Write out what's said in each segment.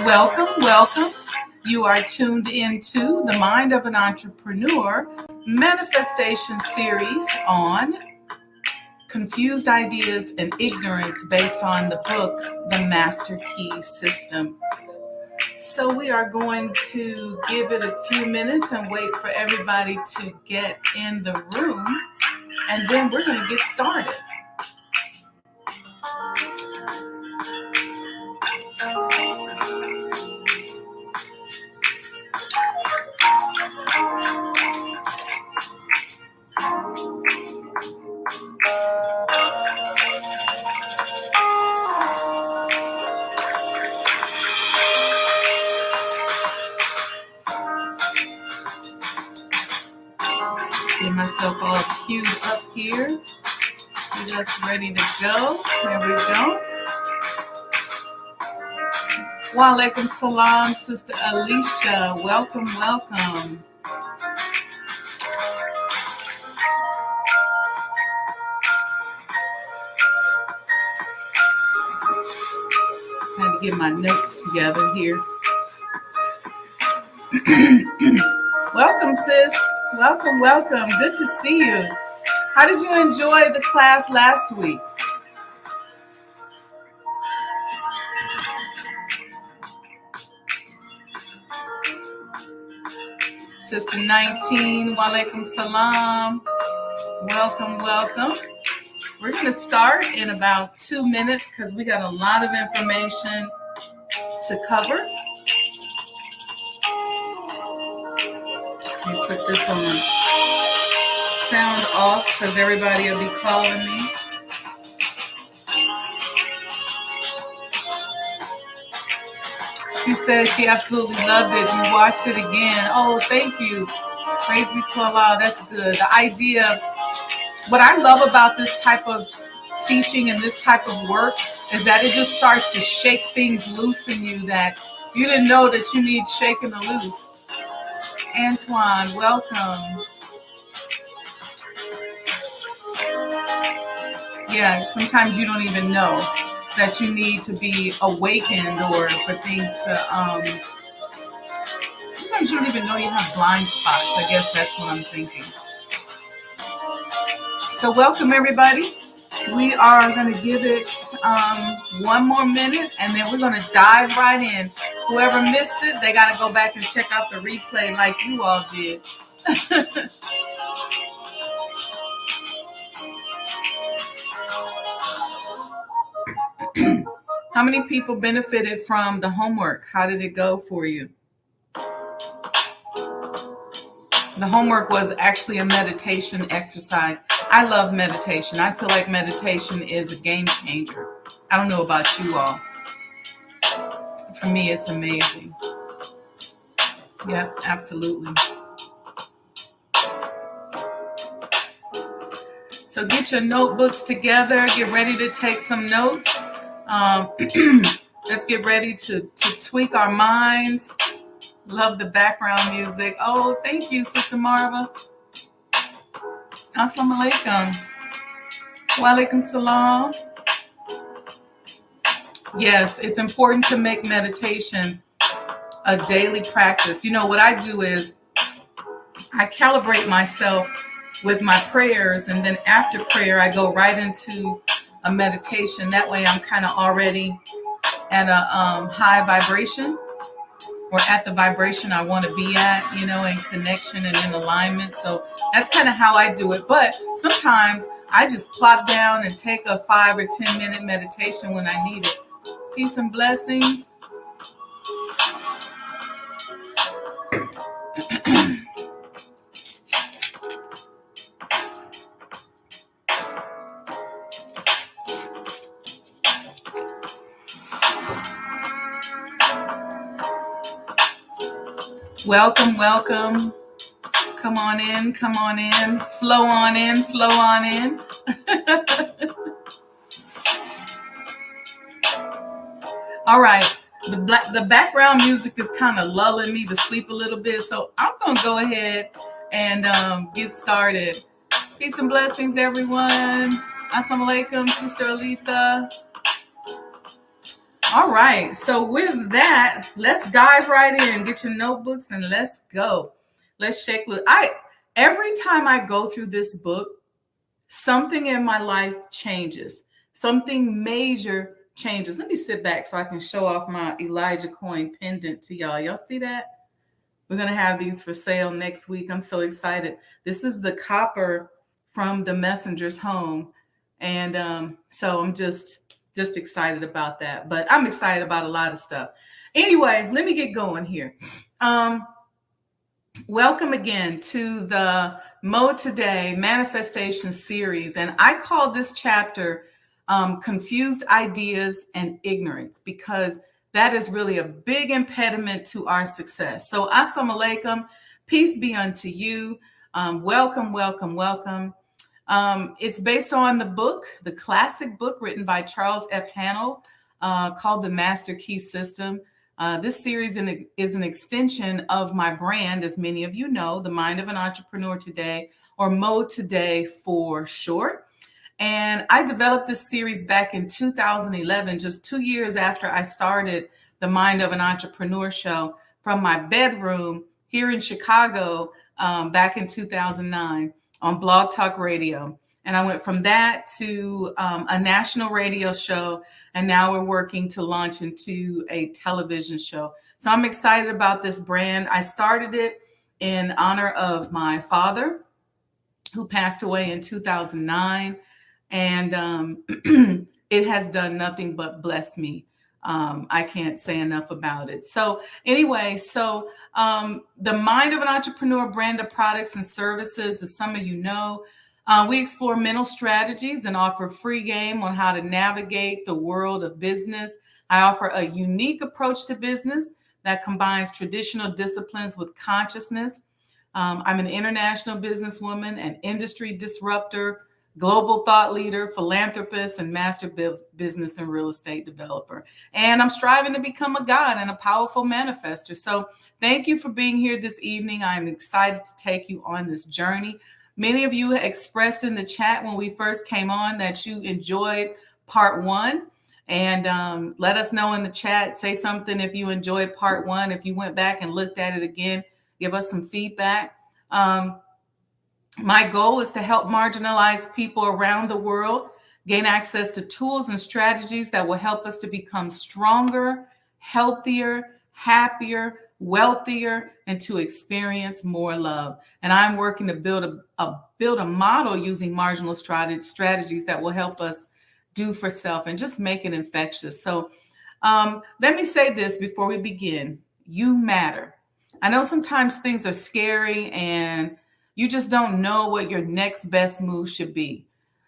Welcome, welcome. You are tuned into the Mind of an Entrepreneur manifestation series on confused ideas and ignorance based on the book, The Master Key System. So we are going to give it a few minutes and wait for everybody to get in the room, and then we're going to get started. Get myself all queued up here. Just ready to go. There we go. Wa alaikum salam, Sister Alicia. Welcome, welcome. Just had to get my notes together here. Welcome, sis. Welcome, welcome. Good to see you. How did you enjoy the class last week? Sister 19, wa alaikum salam. Welcome, welcome. We're going to start in about 2 minutes because we got a lot of information to cover. Let me put this on sound off because everybody will be calling me. She said she absolutely loved it. We watched it again. Oh, thank you. Praise be to Allah. That's good. The idea, what I love about this type of teaching and this type of work is that it just starts to shake things loose in you that you didn't know that you need shaking or loose. Antoine, welcome. Yeah, sometimes you don't even know that you need to be awakened or for things to, sometimes you don't even know you have blind spots. I guess that's what I'm thinking. So welcome everybody. We are going to give it one more minute and then we're going to dive right in. Whoever missed it, they got to go back and check out the replay like you all did. How many people benefited from the homework? How did it go for you? The homework was actually a meditation exercise. I love meditation. I feel like meditation is a game changer. I don't know about you all. For me, it's amazing. Yep, absolutely. So get your notebooks together. Get ready to take some notes. Let's get ready to tweak our minds. Love the background music. Oh, thank you, Sister Marva. Assalamu alaikum. Wa alaikum salam. Yes, it's important to make meditation a daily practice. You know, what I do is I calibrate myself with my prayers, and then after prayer, I go right into a meditation. That way I'm kind of already at a high vibration, or at the vibration I want to be at, you know, in connection and in alignment. So that's kind of how I do it. But sometimes I just plop down and take a 5 or 10 minute meditation when I need it. Peace and blessings. Welcome, welcome. Come on in, come on in. Flow on in, flow on in. All right. The background music is kind of lulling me to sleep a little bit. So I'm going to go ahead and get started. Peace and blessings, everyone. Assalamu alaikum, Sister Alita. All right. So with that, let's dive right in. Get your notebooks and let's go. Let's shake loose. Every time I go through this book, something in my life changes. Something major changes. Let me sit back so I can show off my Elijah coin pendant to y'all. Y'all see that? We're going to have these for sale next week. I'm so excited. This is the copper from the messenger's home. And so I'm just excited about that. But I'm excited about a lot of stuff. Anyway, let me get going here. Welcome again to the Mode Today Manifestation Series. And I call this chapter Confused Ideas and Ignorance, because that is really a big impediment to our success. So, Assalamu alaikum, peace be unto you. Welcome, welcome, welcome. It's based on the book, the classic book written by Charles F. Hannell, called The Master Key System. This series is an extension of my brand, as many of you know, The Mind of an Entrepreneur Today, or Mode Today for short. And I developed this series back in 2011, just 2 years after I started the Mind of an Entrepreneur show from my bedroom here in Chicago back in 2009 on Blog Talk Radio. And I went from that to a national radio show. And now we're working to launch into a television show. So I'm excited about this brand. I started it in honor of my father, who passed away in 2009. And it has done nothing but bless me. I can't say enough about it. So anyway, the Mind of an Entrepreneur brand of products and services, as some of you know, we explore mental strategies and offer free game on how to navigate the world of business. I offer a unique approach to business that combines traditional disciplines with consciousness. I'm an international businesswoman, an industry disruptor, global thought leader, philanthropist, and master business and real estate developer. And I'm striving to become a God and a powerful manifester. So thank you for being here this evening. I'm excited to take you on this journey. Many of you expressed in the chat when we first came on that you enjoyed part one. And let us know in the chat, say something if you enjoyed part one. If you went back and looked at it again, give us some feedback. My goal is to help marginalized people around the world gain access to tools and strategies that will help us to become stronger, healthier, happier, wealthier, and to experience more love. And I'm working to build a model using marginal strategies that will help us do for self and just make it infectious. So let me say this before we begin. You matter. I know sometimes things are scary and you just don't know what your next best move should be.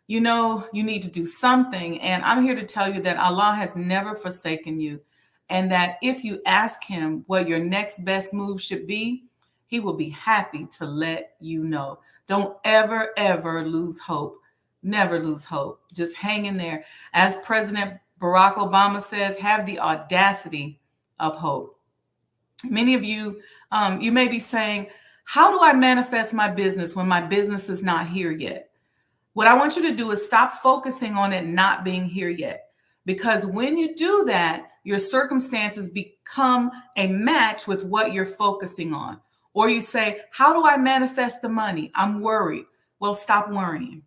You know, you need to do something. And I'm here to tell you that Allah has never forsaken you. And that if you ask him what your next best move should be, he will be happy to let you know. Don't ever, ever lose hope. Never lose hope. Just hang in there. As President Barack Obama says, have the audacity of hope. Many of you, you may be saying, how do I manifest my business when my business is not here yet? What I want you to do is stop focusing on it not being here yet. Because when you do that, your circumstances become a match with what you're focusing on. Or you say, how do I manifest the money? I'm worried. Well, stop worrying.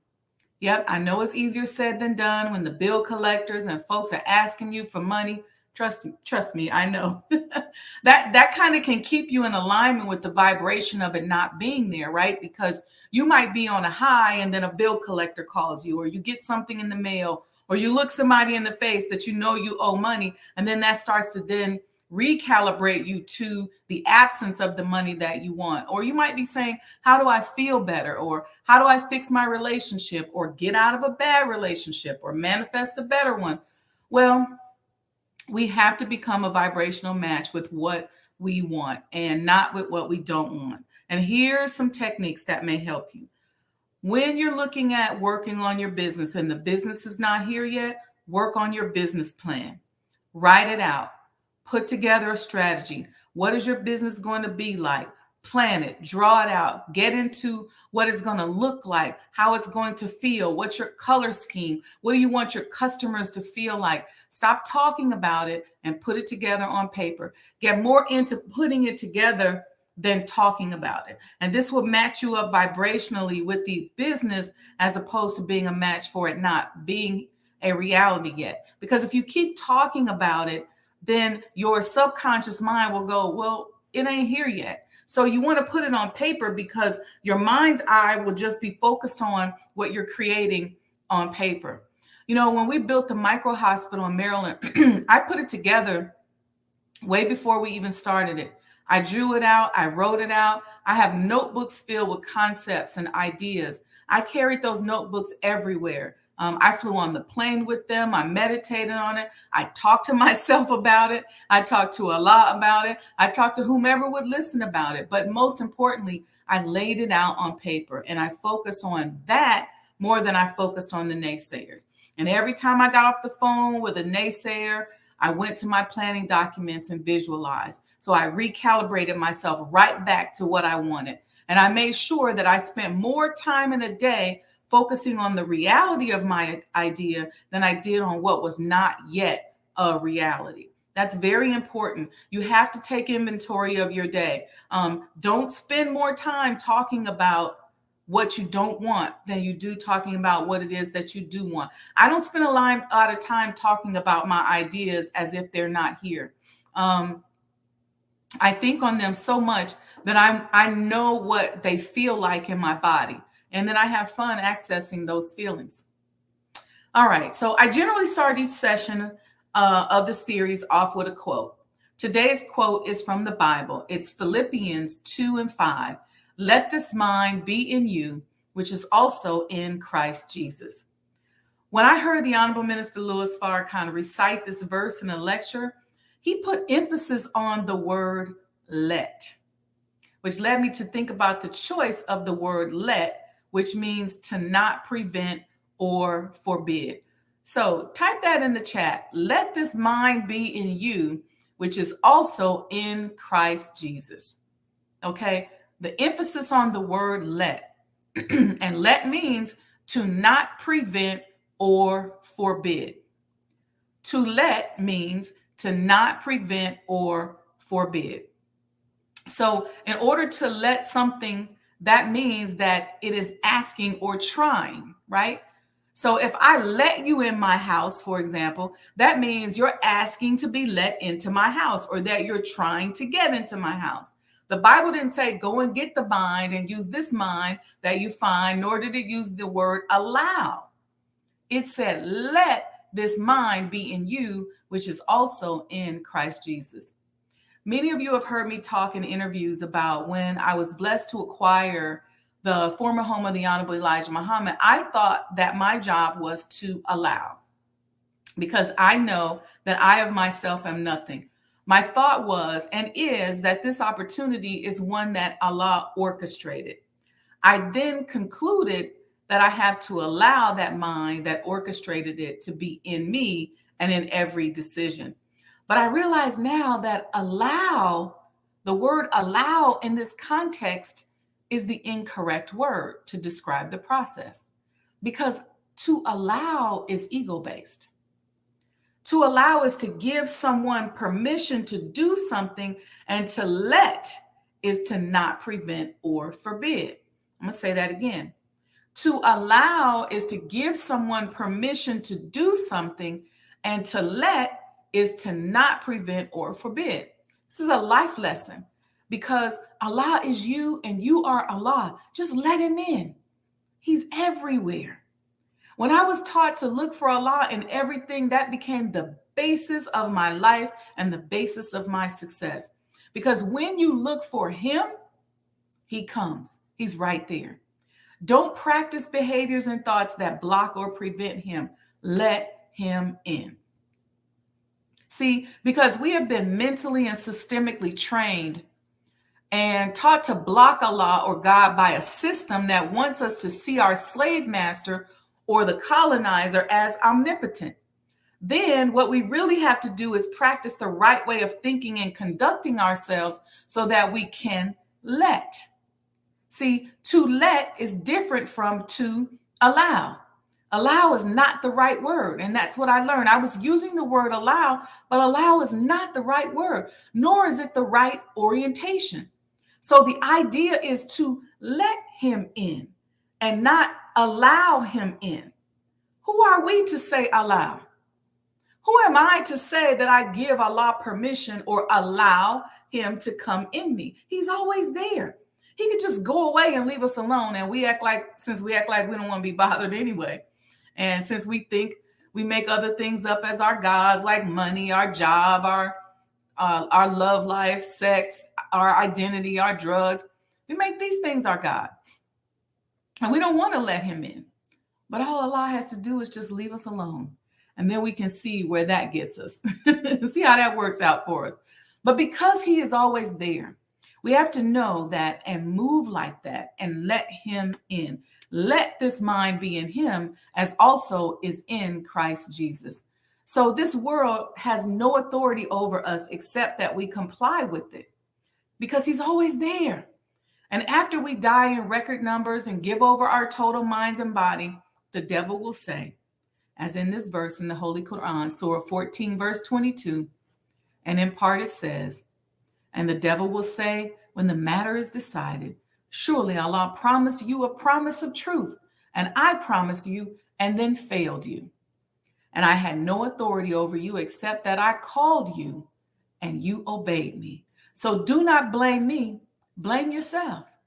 Yep, I know it's easier said than done when the bill collectors and folks are asking you for money. Trust me, I know. that kind of can keep you in alignment with the vibration of it not being there, right? Because you might be on a high and then a bill collector calls you, or you get something in the mail, or you look somebody in the face that you know you owe money, and then that starts to then recalibrate you to the absence of the money that you want. Or you might be saying, how do I feel better? Or how do I fix my relationship, or get out of a bad relationship, or manifest a better one? Well, we have to become a vibrational match with what we want and not with what we don't want. And here's some techniques that may help you. When you're looking at working on your business and the business is not here yet, work on your business plan. Write it out. Put together a strategy. What is your business going to be like? Plan it, draw it out, get into what it's going to look like, how it's going to feel, what's your color scheme, what do you want your customers to feel like. Stop talking about it and put it together on paper. Get more into putting it together than talking about it. And this will match you up vibrationally with the business as opposed to being a match for it not being a reality yet. Because if you keep talking about it, then your subconscious mind will go, well, it ain't here yet. So you want to put it on paper because your mind's eye will just be focused on what you're creating on paper. You know, when we built the micro hospital in Maryland, I put it together way before we even started it. I drew it out. I wrote it out. I have notebooks filled with concepts and ideas. I carried those notebooks everywhere. I flew on the plane with them. I meditated on it. I talked to myself about it. I talked to Allah about it. I talked to whomever would listen about it. But most importantly, I laid it out on paper and I focused on that more than I focused on the naysayers. And every time I got off the phone with a naysayer, I went to my planning documents and visualized. So I recalibrated myself right back to what I wanted. And I made sure that I spent more time in a day focusing on the reality of my idea than I did on what was not yet a reality. That's very important. You have to take inventory of your day. Don't spend more time talking about what you don't want than you do talking about what it is that you do want. I don't spend a lot of time talking about my ideas as if they're not here. I think on them so much that I know what they feel like in my body. And then I have fun accessing those feelings. All right. So I generally start each session of the series off with a quote. Today's quote is from the Bible. It's Philippians 2:5. Let this mind be in you, which is also in Christ Jesus. When I heard the Honorable Minister Louis Farrakhan recite this verse in a lecture, he put emphasis on the word let, which led me to think about the choice of the word let, which means to not prevent or forbid. So type that in the chat. Let this mind be in you, which is also in Christ Jesus. Okay. The emphasis on the word let. And let means to not prevent or forbid. To let means to not prevent or forbid. So in order to let something, that means that it is asking or trying, right? So if I let you in my house, for example, that means you're asking to be let into my house or that you're trying to get into my house. The Bible didn't say go and get the mind and use this mind that you find, nor did it use the word allow. It said, let this mind be in you, which is also in Christ Jesus. Many of you have heard me talk in interviews about when I was blessed to acquire the former home of the Honorable Elijah Muhammad. I thought that my job was to allow, because I know that I of myself am nothing. My thought was and is that this opportunity is one that Allah orchestrated. I then concluded that I have to allow that mind that orchestrated it to be in me and in every decision. But I realize now that allow, the word allow in this context is the incorrect word to describe the process, because to allow is ego-based. To allow is to give someone permission to do something, and to let is to not prevent or forbid. I'm going to say that again. To allow is to give someone permission to do something, and to let is to not prevent or forbid. This is a life lesson, because Allah is you and you are Allah. Just let him in. He's everywhere. When I was taught to look for Allah in everything, that became the basis of my life and the basis of my success. Because when you look for him, he comes. He's right there. Don't practice behaviors and thoughts that block or prevent him. Let him in. See, because we have been mentally and systemically trained and taught to block Allah or God by a system that wants us to see our slave master or the colonizer as omnipotent. Then what we really have to do is practice the right way of thinking and conducting ourselves so that we can let. See, to let is different from to allow. Allow is not the right word. And that's what I learned. I was using the word allow, but allow is not the right word, nor is it the right orientation. So the idea is to let him in and not allow him in. Who are we to say allow? Who am I to say that I give Allah permission or allow him to come in me? He's always there. He could just go away and leave us alone. And since we act like we don't want to be bothered anyway. And since we think we make other things up as our gods, like money, our job, our love life, sex, our identity, our drugs, we make these things our God. And we don't want to let him in. But all Allah has to do is just leave us alone. And then we can see where that gets us. See how that works out for us. But because he is always there, we have to know that and move like that and let him in. Let this mind be in him as also is in Christ Jesus. So this world has no authority over us except that we comply with it because he's always there. And after we die in record numbers and give over our total minds and body, the devil will say, as in this verse in the Holy Quran, Surah 14, verse 22, and in part it says, and the devil will say, when the matter is decided, surely Allah promised you a promise of truth, and I promised you and then failed you. And I had no authority over you except that I called you and you obeyed me. So do not blame me, blame yourselves.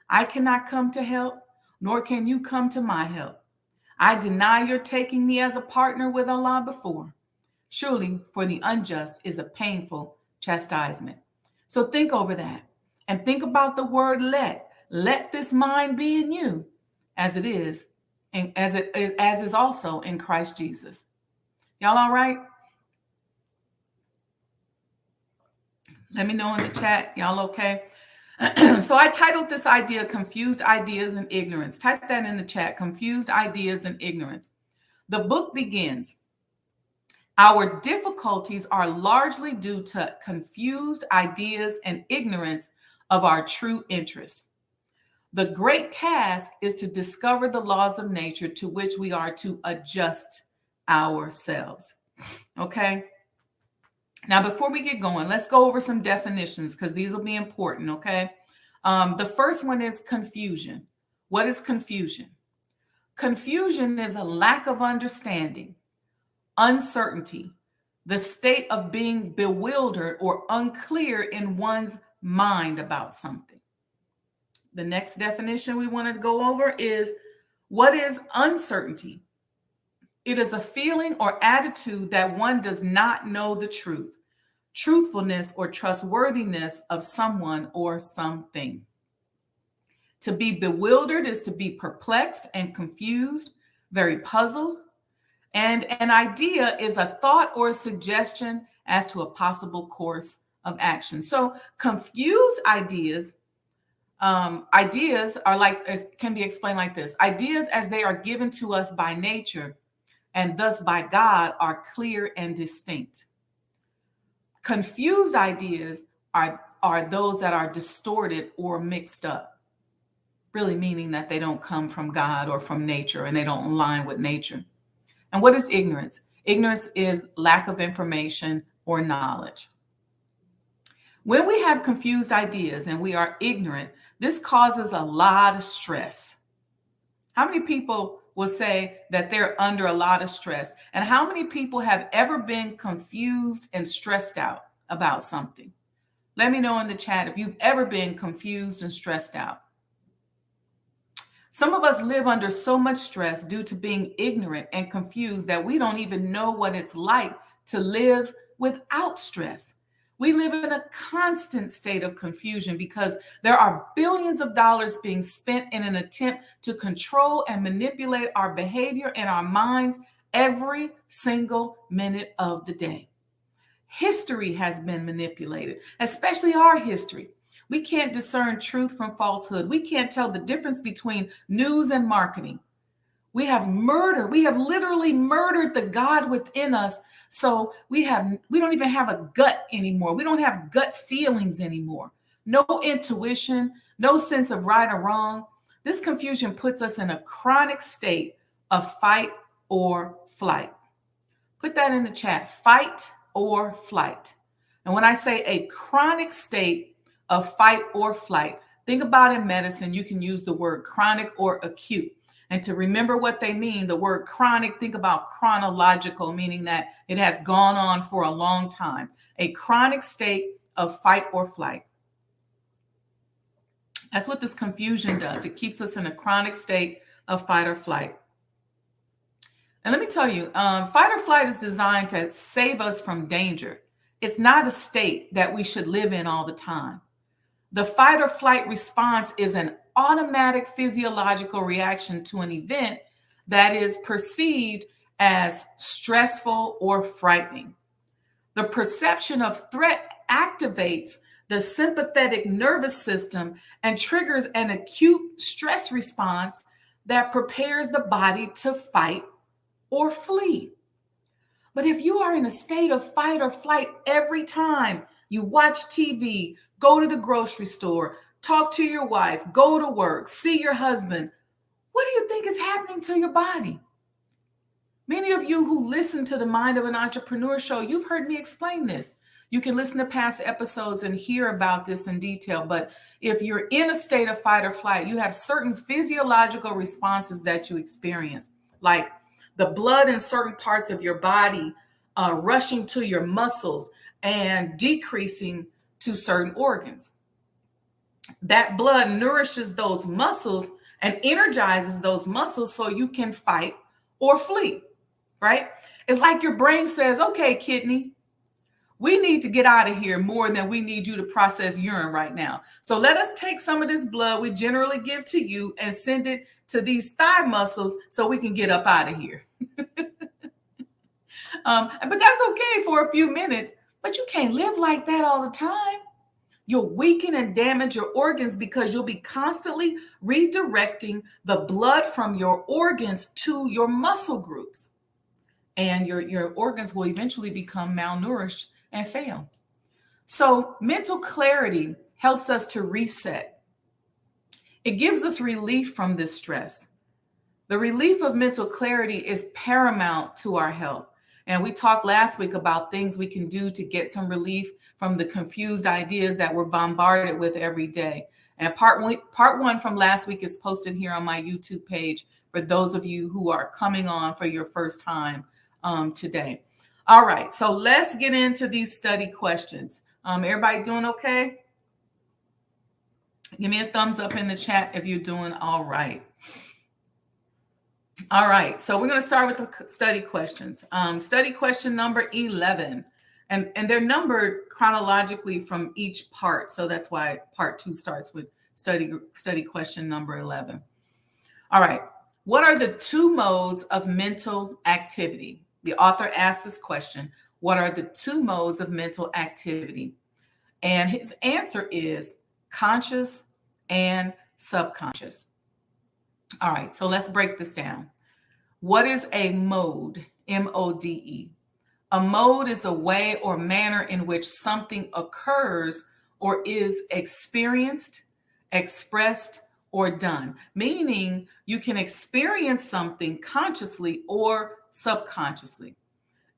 I cannot come to help, nor can you come to my help. I deny your taking me as a partner with Allah before. Surely for the unjust is a painful chastisement. So think over that and think about the word let. Let this mind be in you as it is, and as is also in Christ Jesus. Y'all all right? Let me know in the chat. Y'all okay? So I titled this idea, Confused Ideas and Ignorance. Type that in the chat, Confused Ideas and Ignorance. The book begins, our difficulties are largely due to confused ideas and ignorance of our true interests. The great task is to discover the laws of nature to which we are to adjust ourselves. Okay? Now, before we get going, let's go over some definitions because these will be important, okay? The first one is confusion. What is confusion? Confusion is a lack of understanding, uncertainty, the state of being bewildered or unclear in one's mind about something. The next definition we want to go over is, what is uncertainty? It is a feeling or attitude that one does not know the truth, truthfulness or trustworthiness of someone or something. To be bewildered is to be perplexed and confused, very puzzled. And an idea is a thought or a suggestion as to a possible course of action. So confused ideas can be explained like this. Ideas as they are given to us by nature and thus by God are clear and distinct. Confused ideas are those that are distorted or mixed up, really meaning that they don't come from God or from nature and they don't align with nature. And what is ignorance? Ignorance is lack of information or knowledge. When we have confused ideas and we are ignorant, this causes a lot of stress. How many people will say that they're under a lot of stress? And how many people have ever been confused and stressed out about something? Let me know in the chat if you've ever been confused and stressed out. Some of us live under so much stress due to being ignorant and confused that we don't even know what it's like to live without stress. We live in a constant state of confusion because there are billions of dollars being spent in an attempt to control and manipulate our behavior and our minds every single minute of the day. History has been manipulated, especially our history. We can't discern truth from falsehood. We can't tell the difference between news and marketing. We have literally murdered the God within us. So we don't even have a gut anymore. We don't have gut feelings anymore. no intuition, no sense of right or wrong. This confusion puts us in a chronic state of fight or flight. Put that in the chat, fight or flight. And when I say a chronic state of fight or flight, think about in medicine, you can use the word chronic or acute. And to remember what they mean, the word chronic, think about chronological, meaning that it has gone on for a long time. A chronic state of fight or flight. That's what this confusion does. It keeps us in a chronic state of fight or flight. And let me tell you, fight or flight is designed to save us from danger. It's not a state that we should live in all the time. The fight or flight response is an automatic physiological reaction to an event that is perceived as stressful or frightening. The perception of threat activates the sympathetic nervous system and triggers an acute stress response that prepares the body to fight or flee. But if you are in a state of fight or flight every time you watch TV, go to the grocery store, talk to your wife, go to work, see your husband, what do you think is happening to your body? Many of you who listen to the Mind of an Entrepreneur show, you've heard me explain this. You can listen to past episodes and hear about this in detail. But if you're in a state of fight or flight, you have certain physiological responses that you experience, like the blood in certain parts of your body rushing to your muscles and decreasing to certain organs. That blood nourishes those muscles and energizes those muscles so you can fight or flee, right? It's like your brain says, okay, kidney, we need to get out of here more than we need you to process urine right now. So let us take some of this blood we generally give to you and send it to these thigh muscles so we can get up out of here. But that's okay for a few minutes, but you can't live like that all the time. You'll weaken and damage your organs because you'll be constantly redirecting the blood from your organs to your muscle groups. And your organs will eventually become malnourished and fail. So mental clarity helps us to reset. It gives us relief from this stress. The relief of mental clarity is paramount to our health. And we talked last week about things we can do to get some relief from the confused ideas that we're bombarded with every day. And part one from last week is posted here on my YouTube page for those of you who are coming on for your first time today. All right, so let's get into these study questions. Everybody doing okay? Give me a thumbs up in the chat if you're doing all right. All right, so we're going to start with the study questions. Study question number 11, and they're numbered chronologically from each part, so that's why part 2 starts with study question number 11. All right, what are the 2 modes of mental activity? The author asked this question, what are the 2 modes of mental activity? And his answer is conscious and subconscious. All right, so let's break this down. What is a mode? M-O-D-E. A mode is a way or manner in which something occurs or is experienced, expressed, or done. Meaning you can experience something consciously or subconsciously.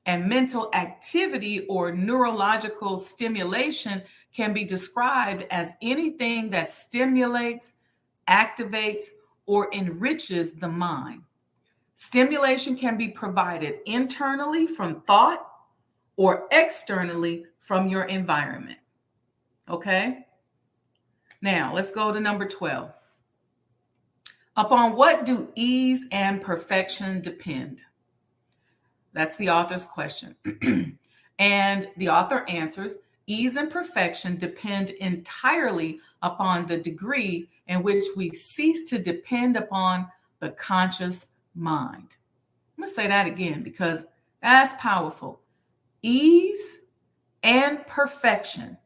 And mental activity or neurological stimulation can be described as anything that stimulates, activates, or enriches the mind. Stimulation can be provided internally from thought or externally from your environment. Okay? Now, let's go to number 12. Upon what do ease and perfection depend? That's the author's question. And the author answers, ease and perfection depend entirely upon the degree in which we cease to depend upon the conscious mind. I'm going to say that again because that's powerful. Ease and perfection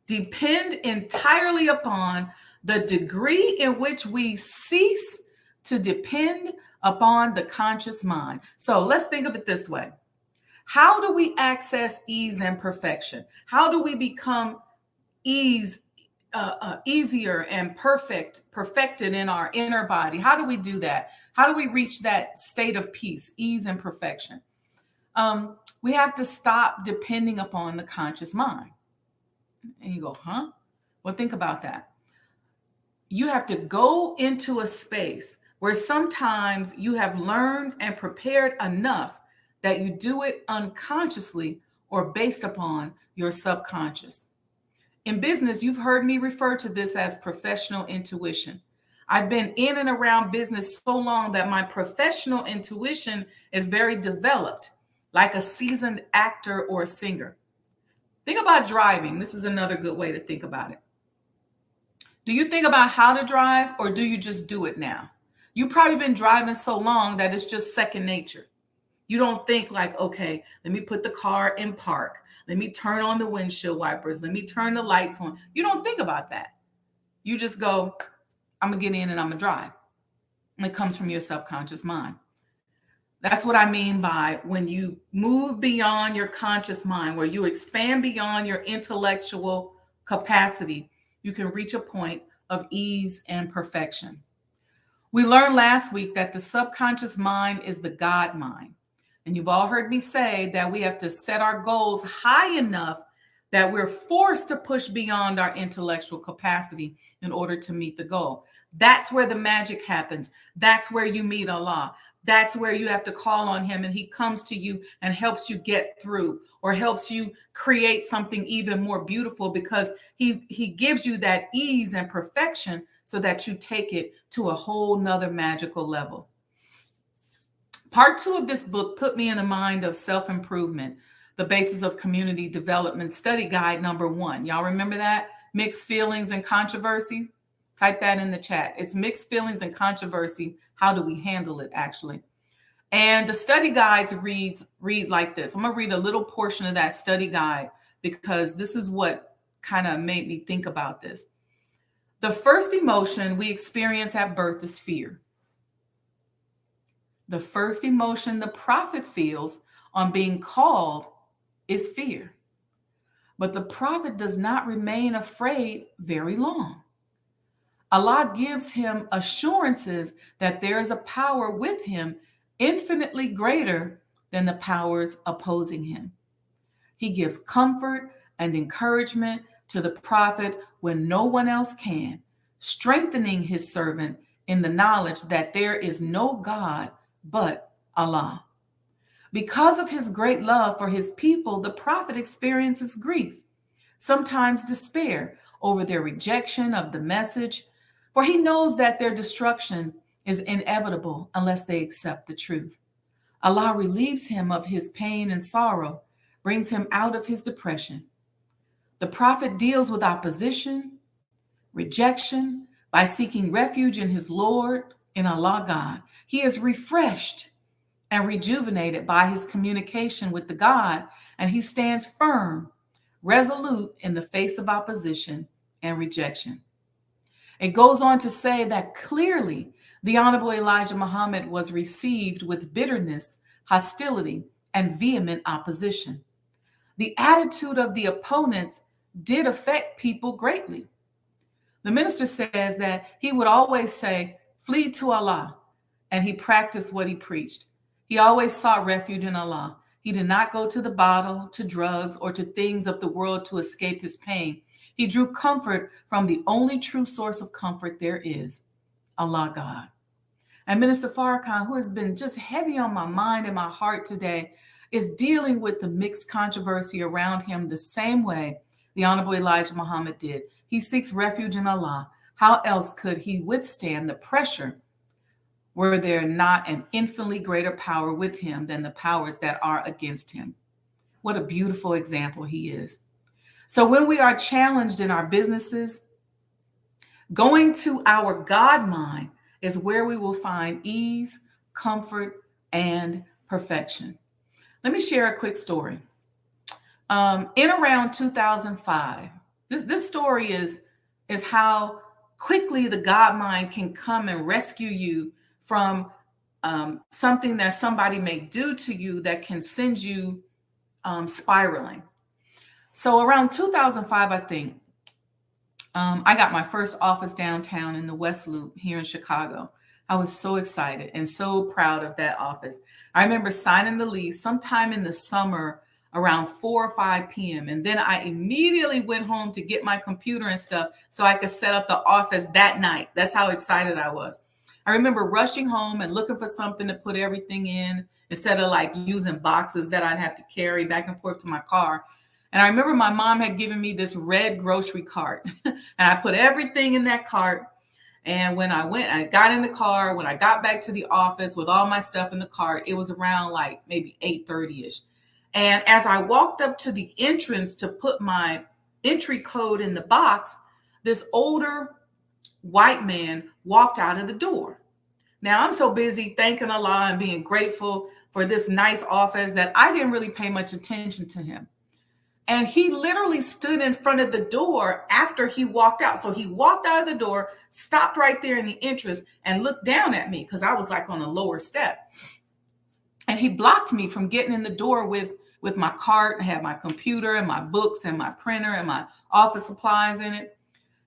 depend entirely upon the degree in which we cease to depend upon the conscious mind. So let's think of it this way. How do we access ease and perfection? How do we become ease, easier and perfected in our inner body. How do we do that? How do we reach that state of peace, ease, and perfection? We have to stop depending upon the conscious mind. And you go, huh? Well, think about that. You have to go into a space where sometimes you have learned and prepared enough that you do it unconsciously or based upon your subconscious. In business, you've heard me refer to this as professional intuition. I've been in and around business so long that my professional intuition is very developed, like a seasoned actor or singer. Think about driving. This is another good way to think about it. Do you think about how to drive or do you just do it now? You've probably been driving so long that it's just second nature. You don't think like, okay, let me put the car in park. Let me turn on the windshield wipers. Let me turn the lights on. You don't think about that. You just go, I'm going to get in and I'm going to drive. And it comes from your subconscious mind. That's what I mean by when you move beyond your conscious mind, where you expand beyond your intellectual capacity, you can reach a point of ease and perfection. We learned last week that the subconscious mind is the God mind. And you've all heard me say that we have to set our goals high enough that we're forced to push beyond our intellectual capacity in order to meet the goal. That's where the magic happens. That's where you meet Allah. That's where you have to call on him and he comes to you and helps you get through or helps you create something even more beautiful because he gives you that ease and perfection so that you take it to a whole nother magical level. Part 2 of this book put me in the mind of self-improvement, the basis of community development study guide number 1. Y'all remember that? Mixed feelings and controversy? Type that in the chat. It's mixed feelings and controversy. How do we handle it, actually? And the study guides read like this. I'm going to read a little portion of that study guide because this is what kind of made me think about this. The first emotion we experience at birth is fear. The first emotion the prophet feels on being called is fear. But the prophet does not remain afraid very long. Allah gives him assurances that there is a power with him infinitely greater than the powers opposing him. He gives comfort and encouragement to the prophet when no one else can, strengthening his servant in the knowledge that there is no God but Allah. Because of his great love for his people, the prophet experiences grief, sometimes despair over their rejection of the message, for he knows that their destruction is inevitable unless they accept the truth. Allah relieves him of his pain and sorrow, brings him out of his depression. The prophet deals with opposition, rejection, by seeking refuge in his Lord, in Allah God. He is refreshed and rejuvenated by his communication with the God, and he stands firm, resolute in the face of opposition and rejection. It goes on to say that clearly the Honorable Elijah Muhammad was received with bitterness, hostility, and vehement opposition. The attitude of the opponents did affect people greatly. The minister says that he would always say, "Flee to Allah," and he practiced what he preached. He always sought refuge in Allah. He did not go to the bottle, to drugs, or to things of the world to escape his pain. He drew comfort from the only true source of comfort there is, Allah God. And Minister Farrakhan, who has been just heavy on my mind and my heart today, is dealing with the mixed controversy around him the same way the Honorable Elijah Muhammad did. He seeks refuge in Allah. How else could he withstand the pressure were there not an infinitely greater power with him than the powers that are against him? What a beautiful example he is. So when we are challenged in our businesses, going to our God mind is where we will find ease, comfort, and perfection. Let me share a quick story. In around 2005, this story is how quickly the God mind can come and rescue you from something that somebody may do to you that can send you spiraling. So around 2005, I think, I got my first office downtown in the West Loop here in Chicago. I was so excited and so proud of that office. I remember signing the lease sometime in the summer around 4 or 5 p.m. And then I immediately went home to get my computer and stuff so I could set up the office that night. That's how excited I was. I remember rushing home and looking for something to put everything in instead of like using boxes that I'd have to carry back and forth to my car. And I remember my mom had given me this red grocery cart, and I put everything in that cart. And when I got in the car, when I got back to the office with all my stuff in the cart, it was around like maybe 8:30ish. And as I walked up to the entrance to put my entry code in the box, this older white man walked out of the door. Now I'm so busy thanking Allah and being grateful for this nice office that I didn't really pay much attention to him. And he literally stood in front of the door after he walked out. So he walked out of the door, stopped right there in the entrance, and looked down at me because I was like on a lower step. And he blocked me from getting in the door with my cart. I had my computer and my books and my printer and my office supplies in it.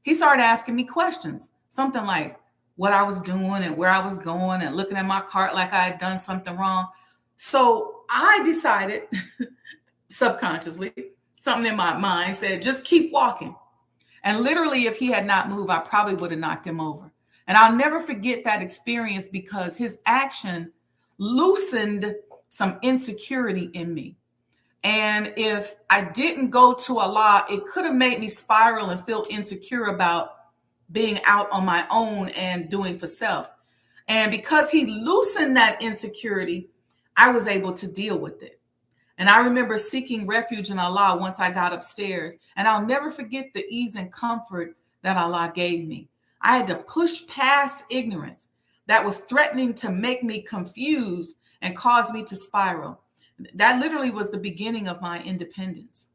He started asking me questions, something like what I was doing and where I was going and looking at my cart like I had done something wrong. So I decided subconsciously, something in my mind said, just keep walking. And literally, if he had not moved, I probably would have knocked him over. And I'll never forget that experience because his action loosened some insecurity in me. And if I didn't go to Allah, it could have made me spiral and feel insecure about being out on my own and doing for self. And because he loosened that insecurity, I was able to deal with it. And I remember seeking refuge in Allah once I got upstairs. And I'll never forget the ease and comfort that Allah gave me. I had to push past ignorance that was threatening to make me confused and cause me to spiral. That literally was the beginning of my independence.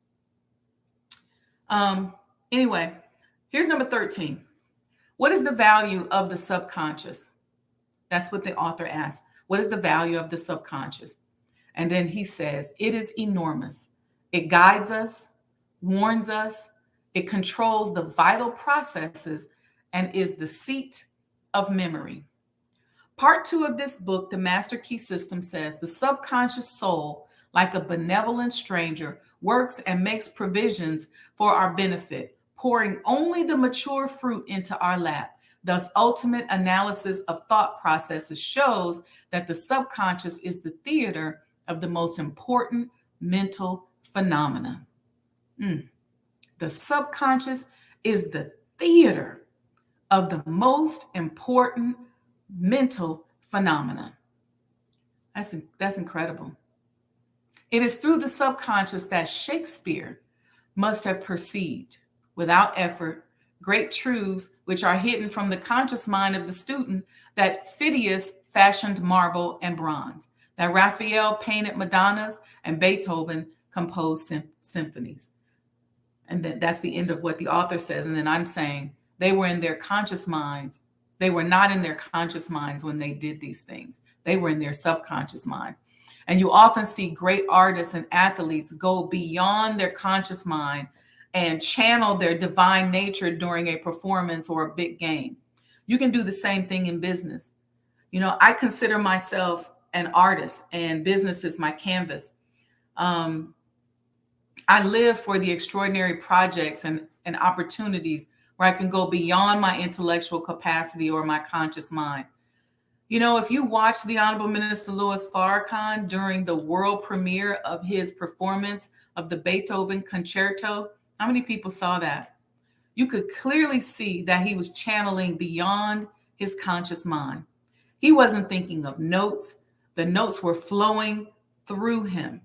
Anyway, here's number 13. What is the value of the subconscious? That's what the author asks. What is the value of the subconscious? And then he says, it is enormous. It guides us, warns us, it controls the vital processes, and is the seat of memory. Part 2 of this book, The Master Key System, says the subconscious soul, like a benevolent stranger, works and makes provisions for our benefit, pouring only the mature fruit into our lap. Thus, ultimate analysis of thought processes shows that the subconscious is the theater of the most important mental phenomena. The subconscious is the theater of the most important mental phenomena. That's incredible. It is through the subconscious that Shakespeare must have perceived, without effort, great truths which are hidden from the conscious mind of the student, that Phidias fashioned marble and bronze, that Raphael painted Madonnas, and Beethoven composed symphonies. And that's the end of what the author says. And then I'm saying they were in their conscious minds. They were not in their conscious minds when they did these things. They were in their subconscious mind. And you often see great artists and athletes go beyond their conscious mind and channel their divine nature during a performance or a big game. You can do the same thing in business. You know, I consider myself an artist and business is my canvas. I live for the extraordinary projects and opportunities where I can go beyond my intellectual capacity or my conscious mind. You know, if you watch the Honorable Minister Louis Farrakhan during the world premiere of his performance of the Beethoven Concerto, how many people saw that? You could clearly see that he was channeling beyond his conscious mind. He wasn't thinking of notes. The notes were flowing through him.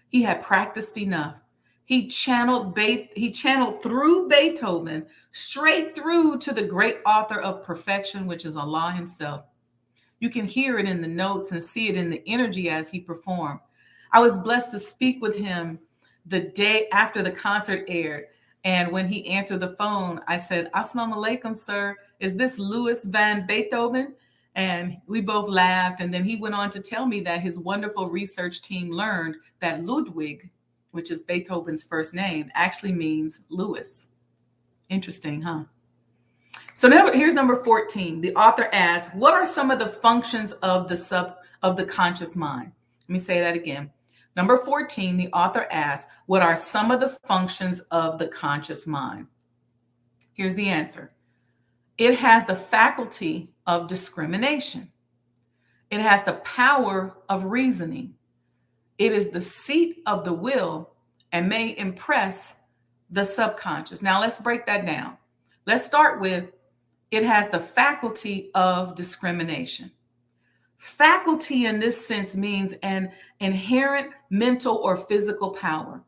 He had practiced enough. He channeled through Beethoven straight through to the great author of perfection, which is Allah himself. You can hear it in the notes and see it in the energy as he performed. I was blessed to speak with him the day after the concert aired. And when he answered the phone, I said, "Assalamu alaikum, sir. Is this Louis van Beethoven?" And we both laughed. And then he went on to tell me that his wonderful research team learned that Ludwig, which is Beethoven's first name, actually means Louis. Interesting, huh? So now here's number 14. The author asks, what are some of the functions of the conscious mind? Let me say that again. Number 14, the author asks, what are some of the functions of the conscious mind? Here's the answer. It has the faculty of discrimination. It has the power of reasoning. It is the seat of the will and may impress the subconscious. Now let's break that down. Let's start with it has the faculty of discrimination. Faculty in this sense means an inherent mental or physical power.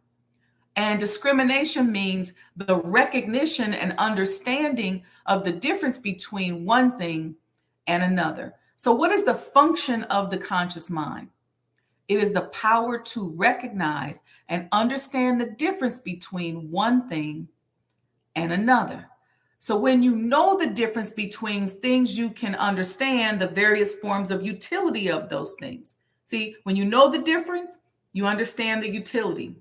And discrimination means the recognition and understanding of the difference between one thing and another. So, what is the function of the conscious mind? It is the power to recognize and understand the difference between one thing and another. So when you know the difference between things, you can understand the various forms of utility of those things. See, when you know the difference, you understand the utility.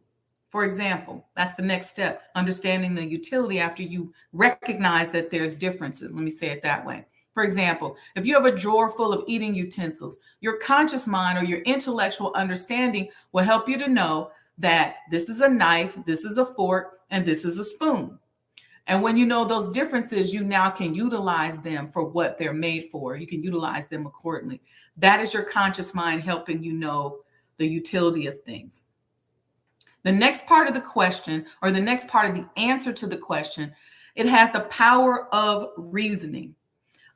For example, that's the next step, understanding the utility after you recognize that there's differences. Let me say it that way. For example, if you have a drawer full of eating utensils, your conscious mind or your intellectual understanding will help you to know that this is a knife, this is a fork, and this is a spoon. And when you know those differences, you now can utilize them for what they're made for. You can utilize them accordingly. That is your conscious mind helping you know the utility of things. The next part of the question, or the next part of the answer to the question, it has the power of reasoning.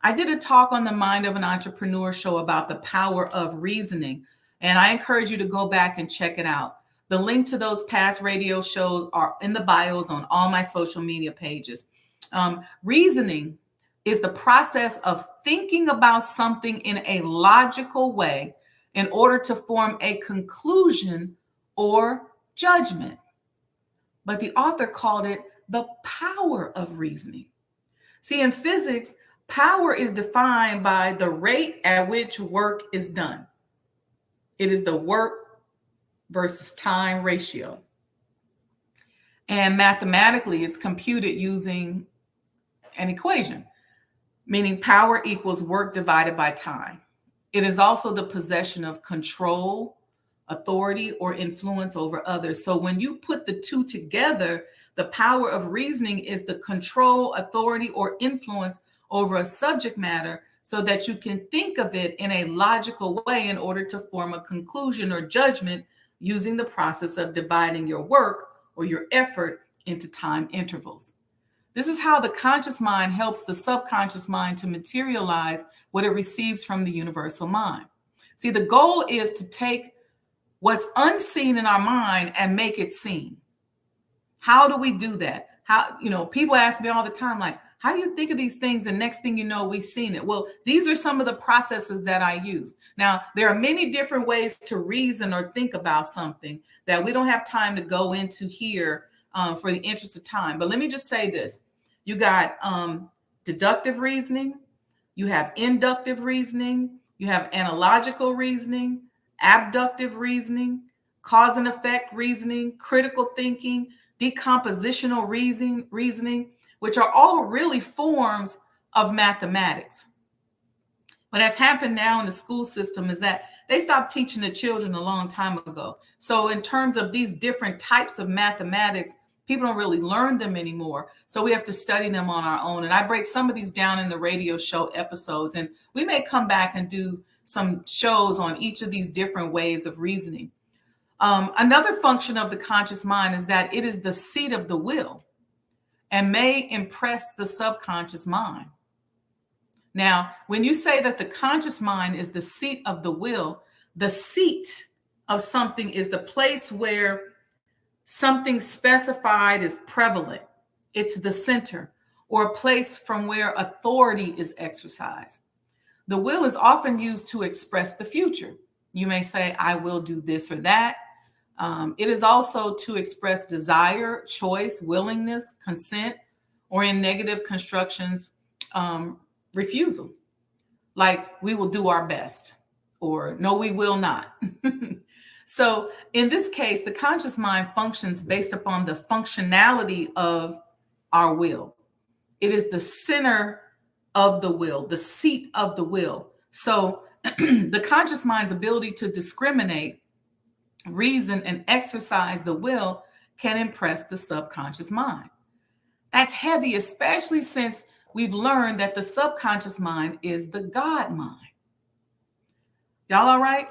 I did a talk on the Mind of an Entrepreneur show about the power of reasoning, and I encourage you to go back and check it out. The link to those past radio shows are in the bios on all my social media pages. Reasoning is the process of thinking about something in a logical way in order to form a conclusion or judgment. But the author called it the power of reasoning. See, in physics, power is defined by the rate at which work is done. It is the work versus time ratio. And mathematically, it's computed using an equation, meaning power equals work divided by time. It is also the possession of control, authority, or influence over others. So when you put the two together, the power of reasoning is the control, authority, or influence over a subject matter so that you can think of it in a logical way in order to form a conclusion or judgment using the process of dividing your work or your effort into time intervals. This is how the conscious mind helps the subconscious mind to materialize what it receives from the universal mind. See, the goal is to take what's unseen in our mind and make it seen. How do we do that? People ask me all the time, like, how do you think of these things? And next thing you know, we've seen it. Well, these are some of the processes that I use. Now, there are many different ways to reason or think about something that we don't have time to go into here for the interest of time. But let me just say this. You got deductive reasoning. You have inductive reasoning. You have analogical reasoning, abductive reasoning, cause and effect reasoning, critical thinking, decompositional reasoning, which are all really forms of mathematics. What has happened now in the school system is that they stopped teaching the children a long time ago. So in terms of these different types of mathematics, people don't really learn them anymore. So we have to study them on our own. And I break some of these down in the radio show episodes. And we may come back and do some shows on each of these different ways of reasoning. Another function of the conscious mind is that it is the seat of the will and may impress the subconscious mind. Now, when you say that the conscious mind is the seat of the will, the seat of something is the place where something specified is prevalent. It's the center, or a place from where authority is exercised. The will is often used to express the future. You may say, I will do this or that. It is also to express desire, choice, willingness, consent, or in negative constructions, refusal. Like, we will do our best, or no, we will not. So in this case, the conscious mind functions based upon the functionality of our will. It is the center of the will, the seat of the will. So the conscious mind's ability to discriminate, reason, and exercise the will can impress the subconscious mind. That's heavy, especially since we've learned that the subconscious mind is the God mind. Y'all all right?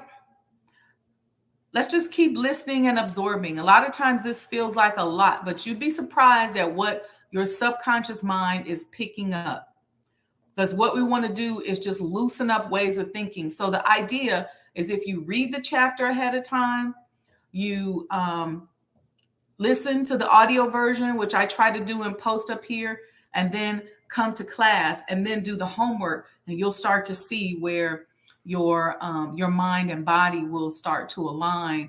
Let's just keep listening and absorbing. A lot of times this feels like a lot, but you'd be surprised at what your subconscious mind is picking up. Because what we want to do is just loosen up ways of thinking. So the idea is, if you read the chapter ahead of time, you listen to the audio version, which I try to do and post up here, and then come to class and then do the homework, and you'll start to see where your mind and body will start to align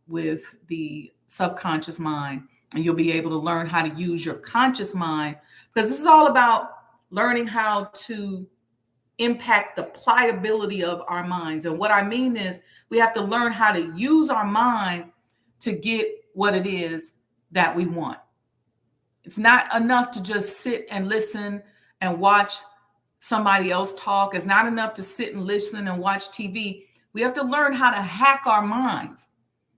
with the subconscious mind, and you'll be able to learn how to use your conscious mind, because this is all about learning how to impact the pliability of our minds. And what I mean is, we have to learn how to use our mind to get what it is that we want. It's not enough to just sit and listen and watch somebody else talk. It's not enough to sit and listen and watch TV. We have to learn how to hack our minds.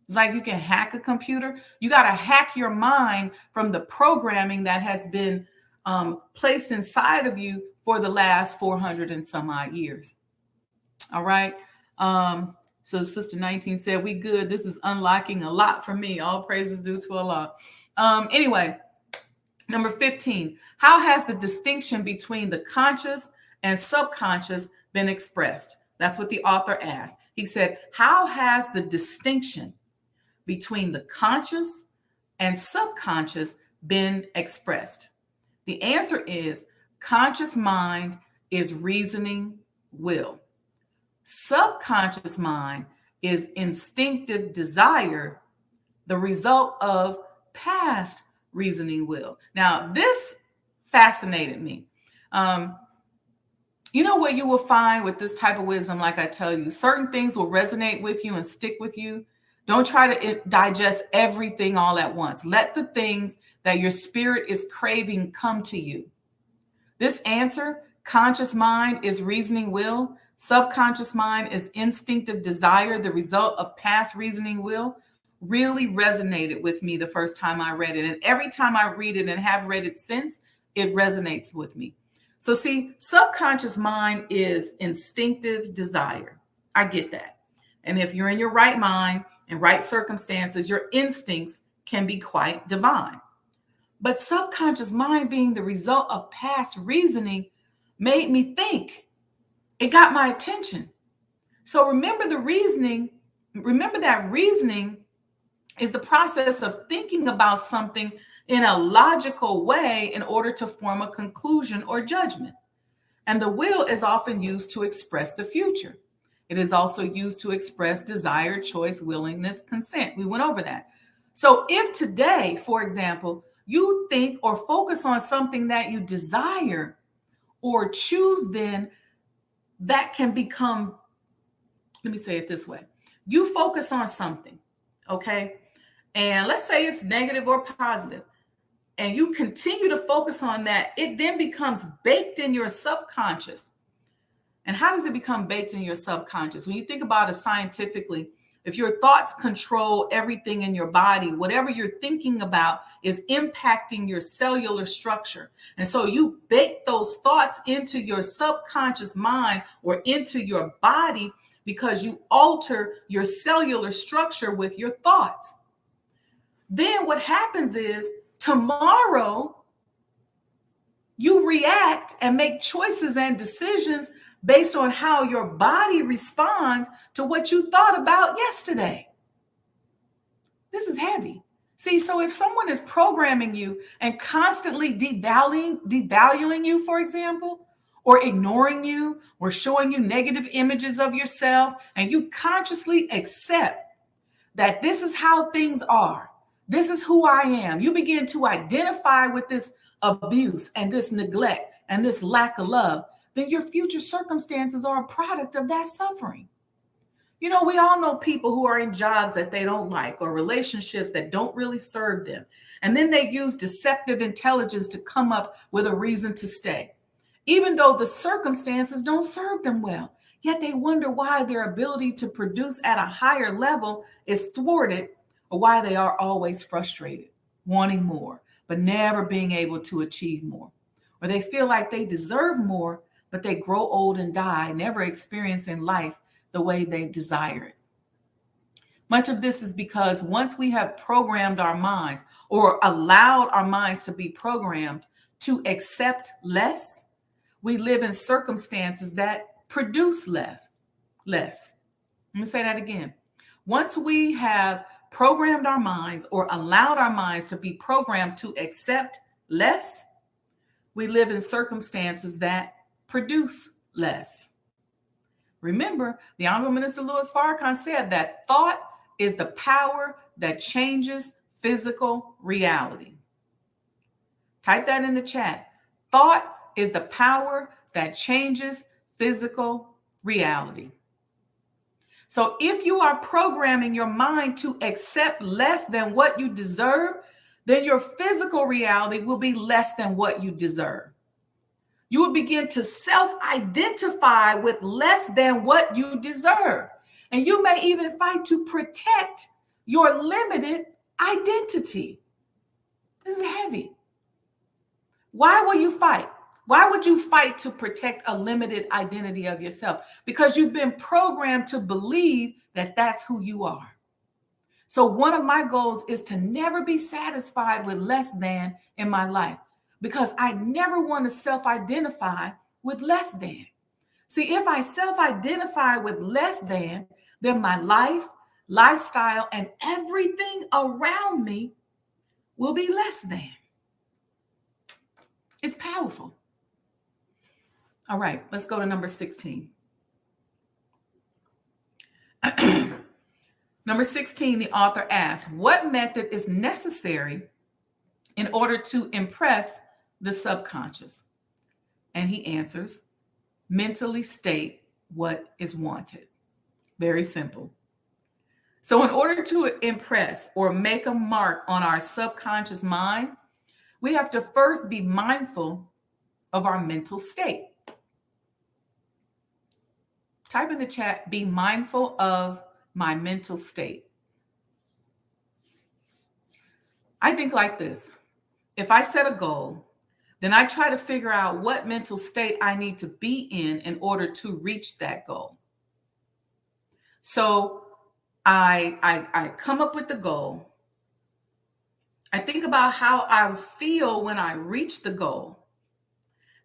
It's like you can hack a computer. You got to hack your mind from the programming that has been placed inside of you for the last 400 and some odd years. All right. So Sister 19 said, we good. This is unlocking a lot for me. All praises due to Allah. Anyway, number 15, how has the distinction between the conscious and subconscious been expressed? That's what the author asked. He said, how has the distinction between the conscious and subconscious been expressed? The answer is, conscious mind is reasoning will. Subconscious mind is instinctive desire, the result of past reasoning will. Now, this fascinated me. You know what you will find with this type of wisdom, like I tell you, certain things will resonate with you and stick with you. Don't try to digest everything all at once. Let the things that your spirit is craving come to you. This answer, conscious mind is reasoning will, subconscious mind is instinctive desire, the result of past reasoning will, really resonated with me the first time I read it. And every time I read it and have read it since, it resonates with me. So see, subconscious mind is instinctive desire. I get that. And if you're in your right mind and right circumstances, your instincts can be quite divine. But subconscious mind being the result of past reasoning made me think. It got my attention. So remember that reasoning is the process of thinking about something in a logical way in order to form a conclusion or judgment. And the will is often used to express the future. It is also used to express desire, choice, willingness, consent. We went over that. So if today, for example, you think or focus on something that you desire or choose, then that can become, let me say it this way. You focus on something, okay? And let's say it's negative or positive, and you continue to focus on that, it then becomes baked in your subconscious. And how does it become baked in your subconscious? When you think about it scientifically, if your thoughts control everything in your body, whatever you're thinking about is impacting your cellular structure. And so you bake those thoughts into your subconscious mind or into your body because you alter your cellular structure with your thoughts. Then what happens is tomorrow you react and make choices and decisions based on how your body responds to what you thought about yesterday. This is heavy. See, so if someone is programming you and constantly devaluing you, for example, or ignoring you or showing you negative images of yourself, and you consciously accept that this is how things are, this is who I am, you begin to identify with this abuse and this neglect and this lack of love, then your future circumstances are a product of that suffering. You know, we all know people who are in jobs that they don't like or relationships that don't really serve them. And then they use deceptive intelligence to come up with a reason to stay. even though the circumstances don't serve them well. Yet they wonder why their ability to produce at a higher level is thwarted, or why they are always frustrated, wanting more, but never being able to achieve more. Or they feel like they deserve more, but they grow old and die, never experiencing life the way they desire it. Much of this is because once we have programmed our minds, or allowed our minds to be programmed to accept less, we live in circumstances that produce less. Let me say that again. Once we have programmed our minds, or allowed our minds to be programmed to accept less, we live in circumstances that produce less. Remember, the Honorable Minister Louis Farrakhan said that thought is the power that changes physical reality. Type that in the chat. Thought is the power that changes physical reality. So if you are programming your mind to accept less than what you deserve, then your physical reality will be less than what you deserve. You will begin to self-identify with less than what you deserve. And you may even fight to protect your limited identity. This is heavy. Why will you fight? Why would you fight to protect a limited identity of yourself? Because you've been programmed to believe that that's who you are. So one of my goals is to never be satisfied with less than in my life, because I never want to self-identify with less than. See, if I self-identify with less than, then my life, lifestyle, and everything around me will be less than. It's powerful. All right, let's go to number 16. Number 16, the author asks, what method is necessary in order to impress the subconscious? And he answers, mentally state what is wanted. Very simple. So in order to impress or make a mark on our subconscious mind, we have to first be mindful of our mental state. Type in the chat, be mindful of my mental state. I think like this. If I set a goal, then I try to figure out what mental state I need to be in order to reach that goal. So I come up with the goal. I think about how I feel when I reach the goal.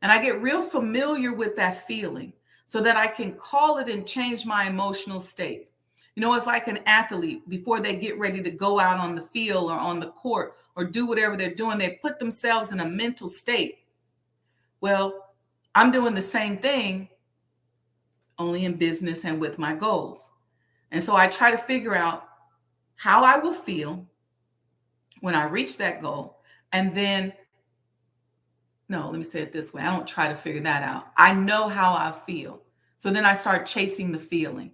And I get real familiar with that feeling so that I can call it and change my emotional state. You know, it's like an athlete before they get ready to go out on the field or on the court or do whatever they're doing, they put themselves in a mental state. Well, I'm doing the same thing, only in business and with my goals. And so I try to figure out how I will feel when I reach that goal. And then, no, let me say it this way. I don't try to figure that out. I know how I feel. So then I start chasing the feeling.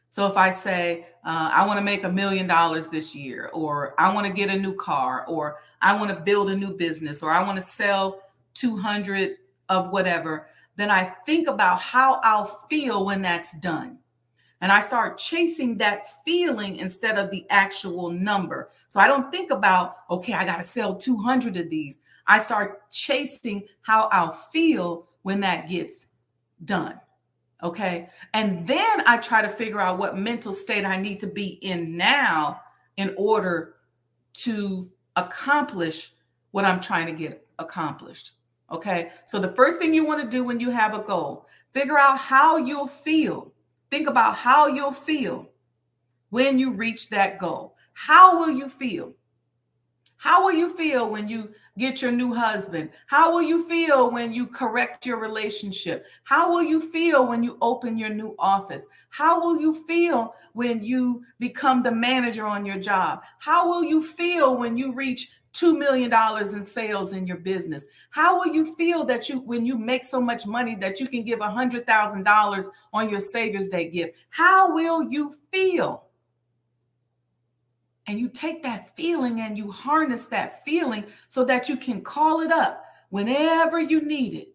So if I say, I want to make $1 million this year, or I want to get a new car, or I want to build a new business, or I want to sell 200 of whatever, then I think about how I'll feel when that's done. And I start chasing that feeling instead of the actual number. So I don't think about, okay, I got to sell 200 of these. I start chasing how I'll feel when that gets done. Okay. And then I try to figure out what mental state I need to be in now in order to accomplish what I'm trying to get accomplished. Okay. So the first thing you want to do when you have a goal, figure out how you'll feel. Think about how you'll feel when you reach that goal. How will you feel? How will you feel when you get your new husband? How will you feel when you correct your relationship? How will you feel when you open your new office? How will you feel when you become the manager on your job? How will you feel when you reach $2 million in sales in your business? How will you feel that when you make so much money that you can give $100,000 on your Savior's Day gift? How will you feel? And you take that feeling and you harness that feeling so that you can call it up whenever you need it.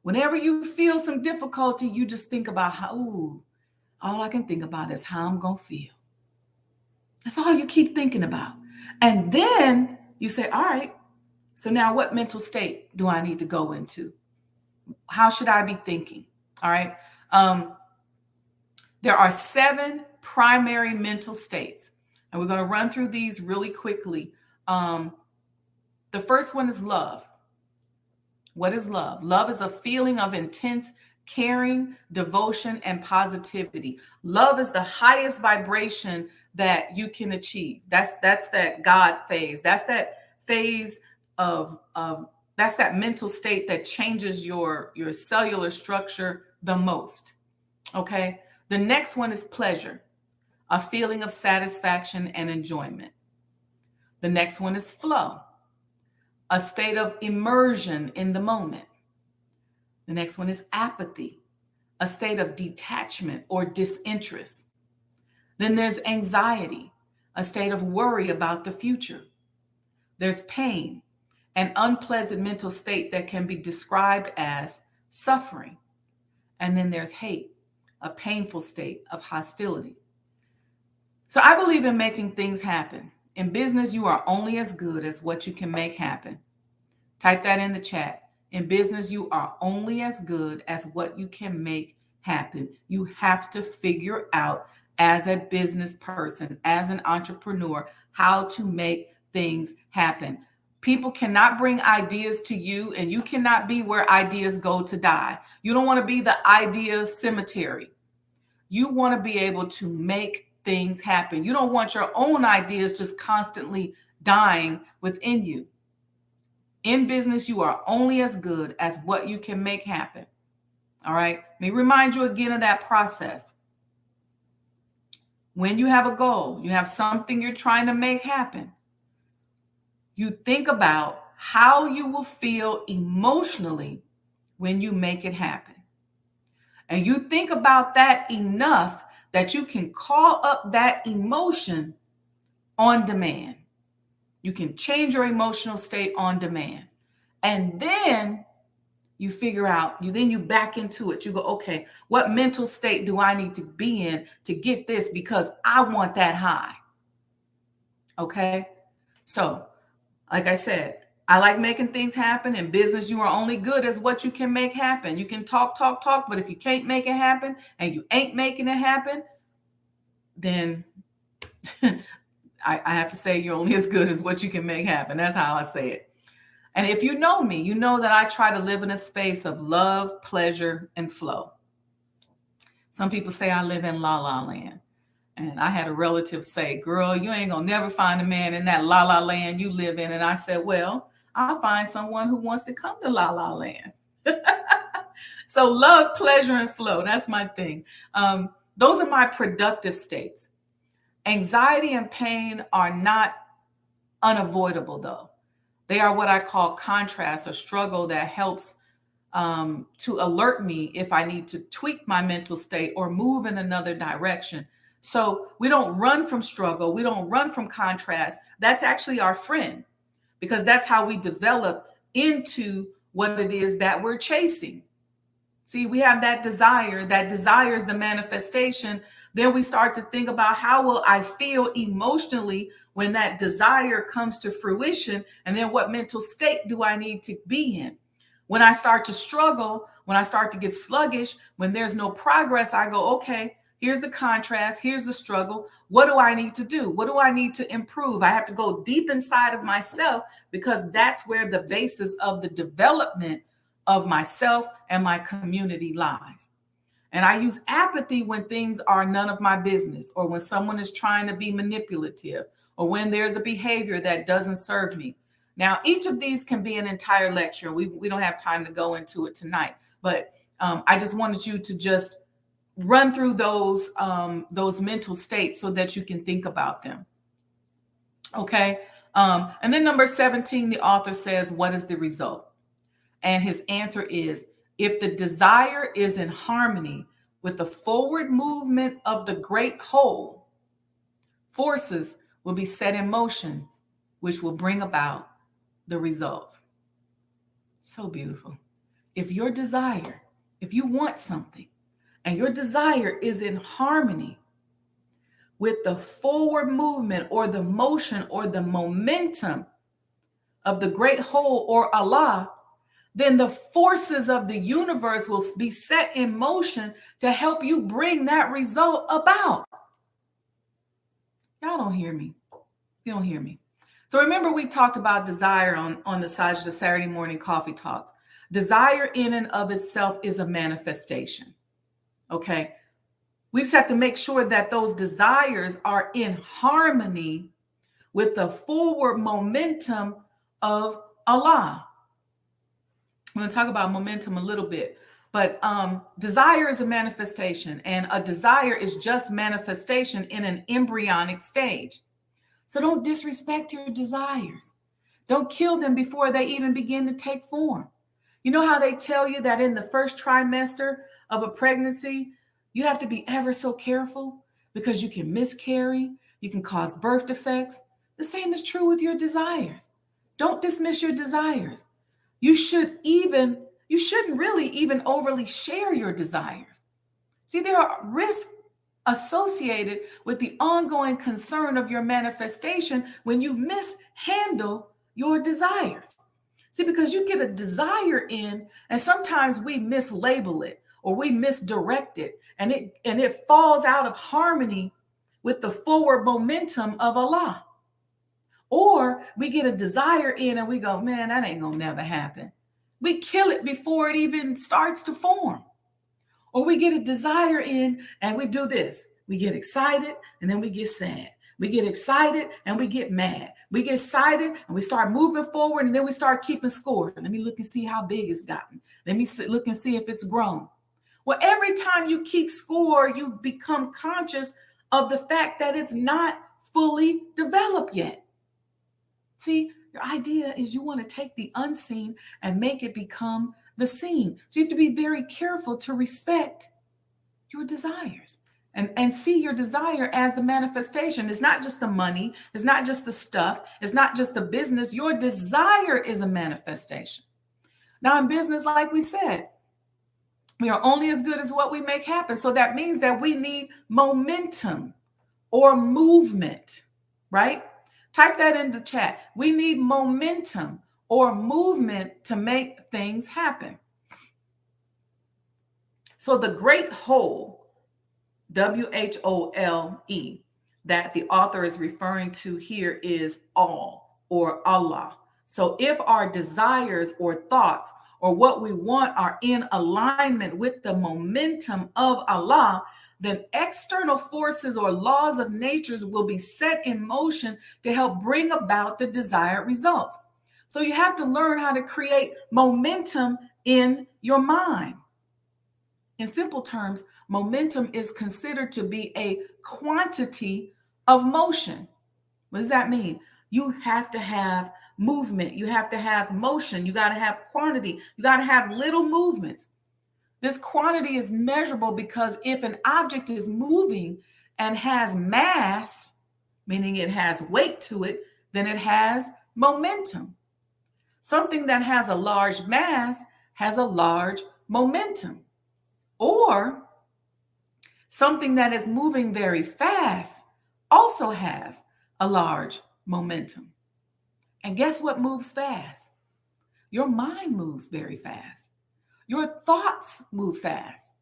Whenever you feel some difficulty, you just think about how, ooh, all I can think about is how I'm going to feel. That's all you keep thinking about. And then you say, all right, so now what mental state do I need to go into? How should I be thinking? All right. Um, there are 7 primary mental states, and we're going to run through these really quickly. Um, the first one is love. What is love? Love is a feeling of intense caring, devotion, and positivity. Love is the highest vibration that you can achieve. That's that God phase. That's that phase of that's that mental state that changes your cellular structure the most. Okay? The next one is pleasure, a feeling of satisfaction and enjoyment. The next one is flow, a state of immersion in the moment. The next one is apathy, a state of detachment or disinterest. Then there's anxiety, a state of worry about the future. There's pain, an unpleasant mental state that can be described as suffering. And then there's hate, a painful state of hostility. So I believe in making things happen. In business, you are only as good as what you can make happen. Type that in the chat. In business, you are only as good as what you can make happen. You have to figure out, as a business person, as an entrepreneur, how to make things happen. People cannot bring ideas to you, and you cannot be where ideas go to die. You don't want to be the idea cemetery. You want to be able to make things happen. You don't want your own ideas just constantly dying within you. In business, you are only as good as what you can make happen. All right. Let me remind you again of that process. When you have a goal, you have something you're trying to make happen, you think about how you will feel emotionally when you make it happen. And you think about that enough that you can call up that emotion on demand. You can change your emotional state on demand. And then you figure out, you back into it. You go, okay, what mental state do I need to be in to get this? Because I want that high. Okay. So, like I said, I like making things happen. In business, you are only good as what you can make happen. You can talk, but if you can't make it happen and you ain't making it happen, then I have to say you're only as good as what you can make happen. That's how I say it. And if you know me, you know that I try to live in a space of love, pleasure, and flow. Some people say I live in la la land. And I had a relative say, girl, you ain't gonna never find a man in that la la land you live in. And I said, well, I'll find someone who wants to come to la la land. So love, pleasure, and flow. That's my thing. Those are my productive states. Anxiety and pain are not unavoidable, though. They are what I call contrast or struggle that helps to alert me if I need to tweak my mental state or move in another direction. So we don't run from struggle. We don't run from contrast. That's actually our friend, because that's how we develop into what it is that we're chasing. See, we have that desire. That desire is the manifestation. Then we start to think about, how will I feel emotionally when that desire comes to fruition? And then what mental state do I need to be in? When I start to struggle, when I start to get sluggish, when there's no progress, I go, okay, here's the contrast, here's the struggle. What do I need to do? What do I need to improve? I have to go deep inside of myself, because that's where the basis of the development of myself and my community lies. And I use apathy when things are none of my business, or when someone is trying to be manipulative, or when there's a behavior that doesn't serve me. Now, each of these can be an entire lecture. We don't have time to go into it tonight, but I just wanted you to just run through those mental states so that you can think about them. Okay. And then number 17, the author says, what is the result? And his answer is, if the desire is in harmony with the forward movement of the great whole, forces will be set in motion, which will bring about the result. So beautiful. If your desire, if you want something, and your desire is in harmony with the forward movement or the motion or the momentum of the great whole or Allah, then the forces of the universe will be set in motion to help you bring that result about. Y'all don't hear me. You don't hear me. So remember, we talked about desire on the Sajda Saturday morning coffee talks. Desire in and of itself is a manifestation. Okay. We just have to make sure that those desires are in harmony with the forward momentum of Allah. I'm going to talk about momentum a little bit, but desire is a manifestation, and a desire is just manifestation in an embryonic stage. So don't disrespect your desires. Don't kill them before they even begin to take form. You know how they tell you that in the first trimester of a pregnancy, you have to be ever so careful because you can miscarry, you can cause birth defects. The same is true with your desires. Don't dismiss your desires. You shouldn't really even overly share your desires. See, there are risks associated with the ongoing concern of your manifestation when you mishandle your desires. See, because you get a desire in, and sometimes we mislabel it or we misdirect it, and it falls out of harmony with the forward momentum of Allah. Or we get a desire in and we go, man, that ain't gonna never happen. We kill it before it even starts to form. Or we get a desire in and we do this. We get excited and then we get sad. We get excited and we get mad. We get excited and we start moving forward, and then we start keeping score. Let me look and see how big it's gotten. Let me look and see if it's grown. Well, every time you keep score, you become conscious of the fact that it's not fully developed yet. See, your idea is you want to take the unseen and make it become the seen. So you have to be very careful to respect your desires and see your desire as the manifestation. It's not just the money. It's not just the stuff. It's not just the business. Your desire is a manifestation. Now in business, like we said, we are only as good as what we make happen. So that means that we need momentum or movement, right? Type that in the chat. We need momentum or movement to make things happen. So the great whole, WHOLE, that the author is referring to here is all or Allah. So if our desires or thoughts or what we want are in alignment with the momentum of Allah, then external forces or laws of nature will be set in motion to help bring about the desired results. So you have to learn how to create momentum in your mind. In simple terms, momentum is considered to be a quantity of motion. What does that mean? You have to have movement. You have to have motion. You got to have quantity. You got to have little movements. This quantity is measurable because if an object is moving and has mass, meaning it has weight to it, then it has momentum. Something that has a large mass has a large momentum. Or something that is moving very fast also has a large momentum. And guess what moves fast? Your mind moves very fast. Your thoughts move fast.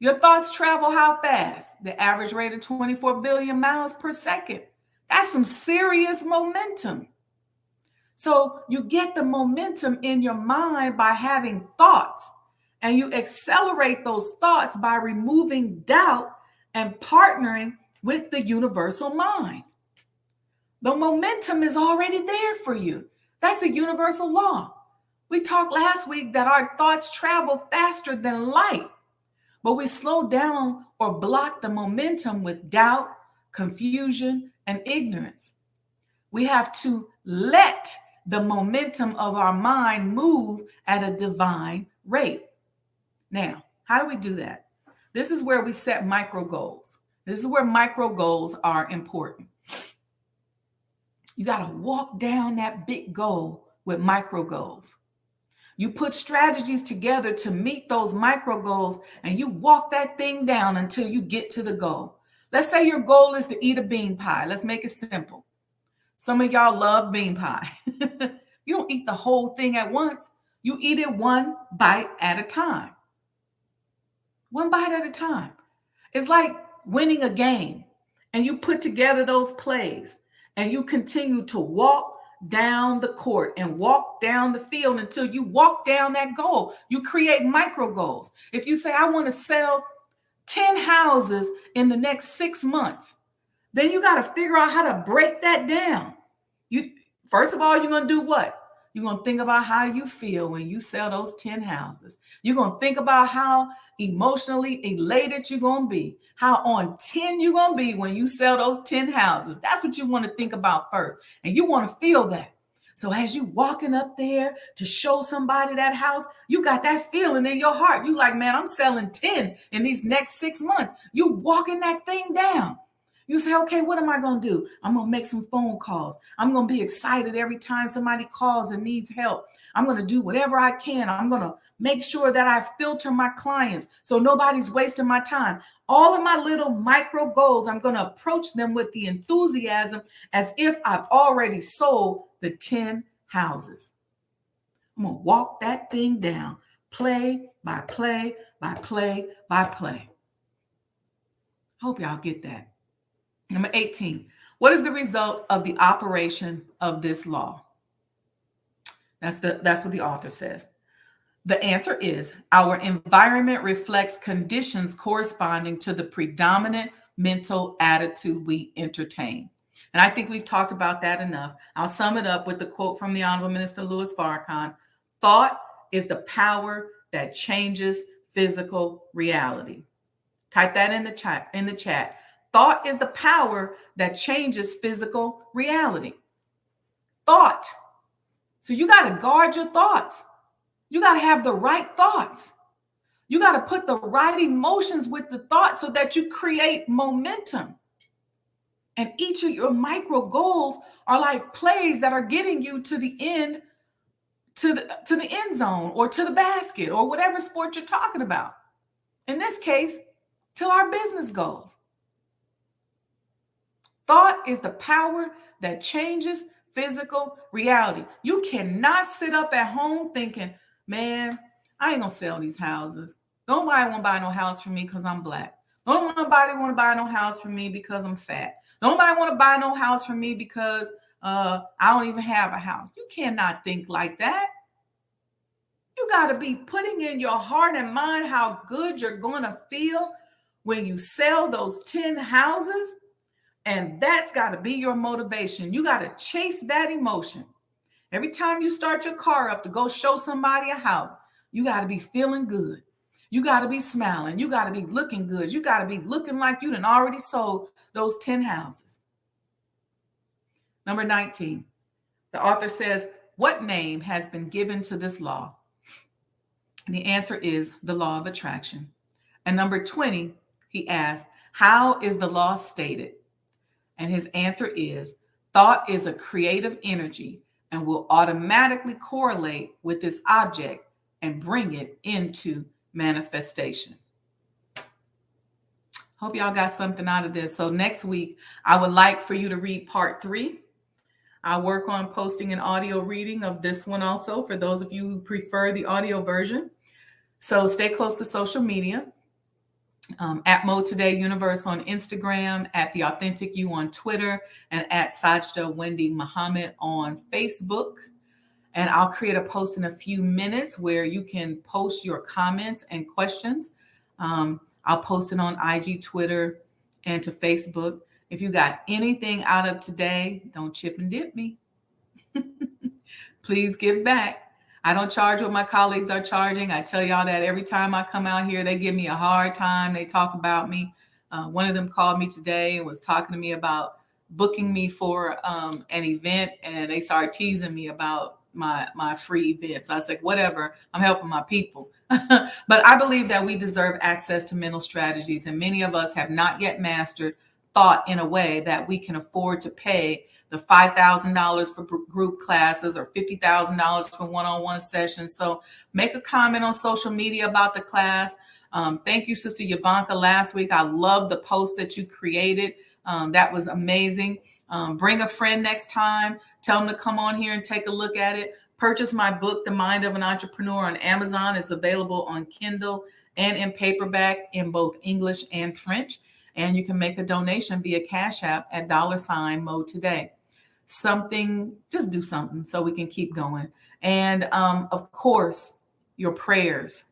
Your thoughts travel how fast? The average rate of 24 billion miles per second. That's some serious momentum. So you get the momentum in your mind by having thoughts, and you accelerate those thoughts by removing doubt and partnering with the universal mind. The momentum is already there for you. That's a universal law. We talked last week that our thoughts travel faster than light, but we slow down or block the momentum with doubt, confusion, and ignorance. We have to let the momentum of our mind move at a divine rate. Now, how do we do that? This is where we set micro goals. This is where micro goals are important. You got to walk down that big goal with micro goals. You put strategies together to meet those micro goals, and you walk that thing down until you get to the goal. Let's say your goal is to eat a bean pie. Let's make it simple. Some of y'all love bean pie. You don't eat the whole thing at once. You eat it one bite at a time. One bite at a time. It's like winning a game, and you put together those plays, and you continue to walk down the court and walk down the field until you walk down that goal. You create micro goals. If you say, I want to sell 10 houses in the next 6 months, then you got to figure out how to break that down. You first of all, you're going to do what? You're going to think about how you feel when you sell those 10 houses. You're going to think about how emotionally elated you're going to be, how on 10 you're going to be when you sell those 10 houses. That's what you want to think about first. And you want to feel that. So as you walking up there to show somebody that house, you got that feeling in your heart. You like, man, I'm selling 10 in these next 6 months. You walking that thing down. You say, okay, what am I going to do? I'm going to make some phone calls. I'm going to be excited every time somebody calls and needs help. I'm going to do whatever I can. I'm going to make sure that I filter my clients so nobody's wasting my time. All of my little micro goals, I'm going to approach them with the enthusiasm as if I've already sold the 10 houses. I'm going to walk that thing down, play by play by play by play. Hope y'all get that. Number 18, what is the result of the operation of this law? That's what the author says. The answer is our environment reflects conditions corresponding to the predominant mental attitude we entertain. And I think we've talked about that enough. I'll sum it up with the quote from the Honorable Minister Louis Farrakhan. Thought is the power that changes physical reality. Type that in the chat. Thought is the power that changes physical reality. Thought. So you got to guard your thoughts. You got to have the right thoughts. You got to put the right emotions with the thought so that you create momentum. And each of your micro goals are like plays that are getting you to the end, to the end zone or to the basket or whatever sport you're talking about. In this case, to our business goals. Thought is the power that changes physical reality. You cannot sit up at home thinking, man, I ain't gonna sell these houses. Nobody want to buy no house from me because I'm black. Nobody want to buy no house from me because I'm fat. Nobody want to buy no house from me because I don't even have a house. You cannot think like that. You got to be putting in your heart and mind how good you're going to feel when you sell those 10 houses. And that's got to be your motivation. You got to chase that emotion. Every time you start your car up to go show somebody a house, you got to be feeling good. You got to be smiling. You got to be looking good. You got to be looking like you done already sold those 10 houses. Number 19, the author says, what name has been given to this law? And the answer is the law of attraction. And number 20, he asks, how is the law stated? And his answer is, thought is a creative energy and will automatically correlate with this object and bring it into manifestation. Hope y'all got something out of this. So next week, I would like for you to read part 3. I'll work on posting an audio reading of this one also for those of you who prefer the audio version. So stay close to social media. At Mode Today Universe on Instagram, at The Authentic You on Twitter, and at Sajda Wendy Muhammad on Facebook. And I'll create a post in a few minutes where you can post your comments and questions. I'll post it on IG, Twitter, and to Facebook. If you got anything out of today, don't chip and dip me. Please give back. I don't charge what my colleagues are charging. I tell y'all that every time I come out here, they give me a hard time. They talk about me. One of them called me today and was talking to me about booking me for an event, and they started teasing me about my free events. I was like, whatever, I'm helping my people. But I believe that we deserve access to mental strategies, and many of us have not yet mastered thought in a way that we can afford to pay the $5,000 for group classes or $50,000 for one-on-one sessions. So make a comment on social media about the class. Thank you, Sister Yvanka, last week. I love the post that you created. That was amazing. Bring a friend next time. Tell them to come on here and take a look at it. Purchase my book, The Mind of an Entrepreneur, on Amazon. It's available on Kindle and in paperback in both English and French. And you can make a donation via Cash App at $Mo today. Something, just do something so we can keep going. And of course, your prayers.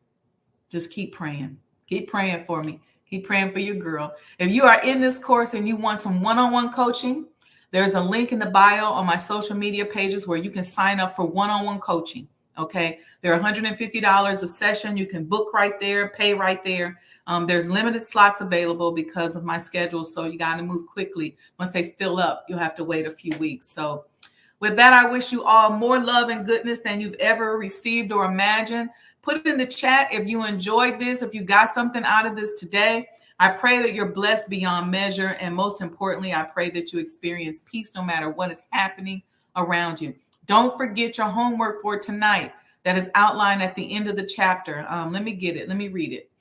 Just keep praying. Keep praying for me. Keep praying for your girl. If you are in this course and you want some one-on-one coaching, there's a link in the bio on my social media pages where you can sign up for one-on-one coaching. Okay. They're $150 a session. You can book right there, pay right there. There's limited slots available because of my schedule. So you got to move quickly. Once they fill up, you'll have to wait a few weeks. So with that, I wish you all more love and goodness than you've ever received or imagined. Put it in the chat if you enjoyed this, if you got something out of this today. I pray that you're blessed beyond measure. And most importantly, I pray that you experience peace no matter what is happening around you. Don't forget your homework for tonight that is outlined at the end of the chapter. Let me get it. Let me read it.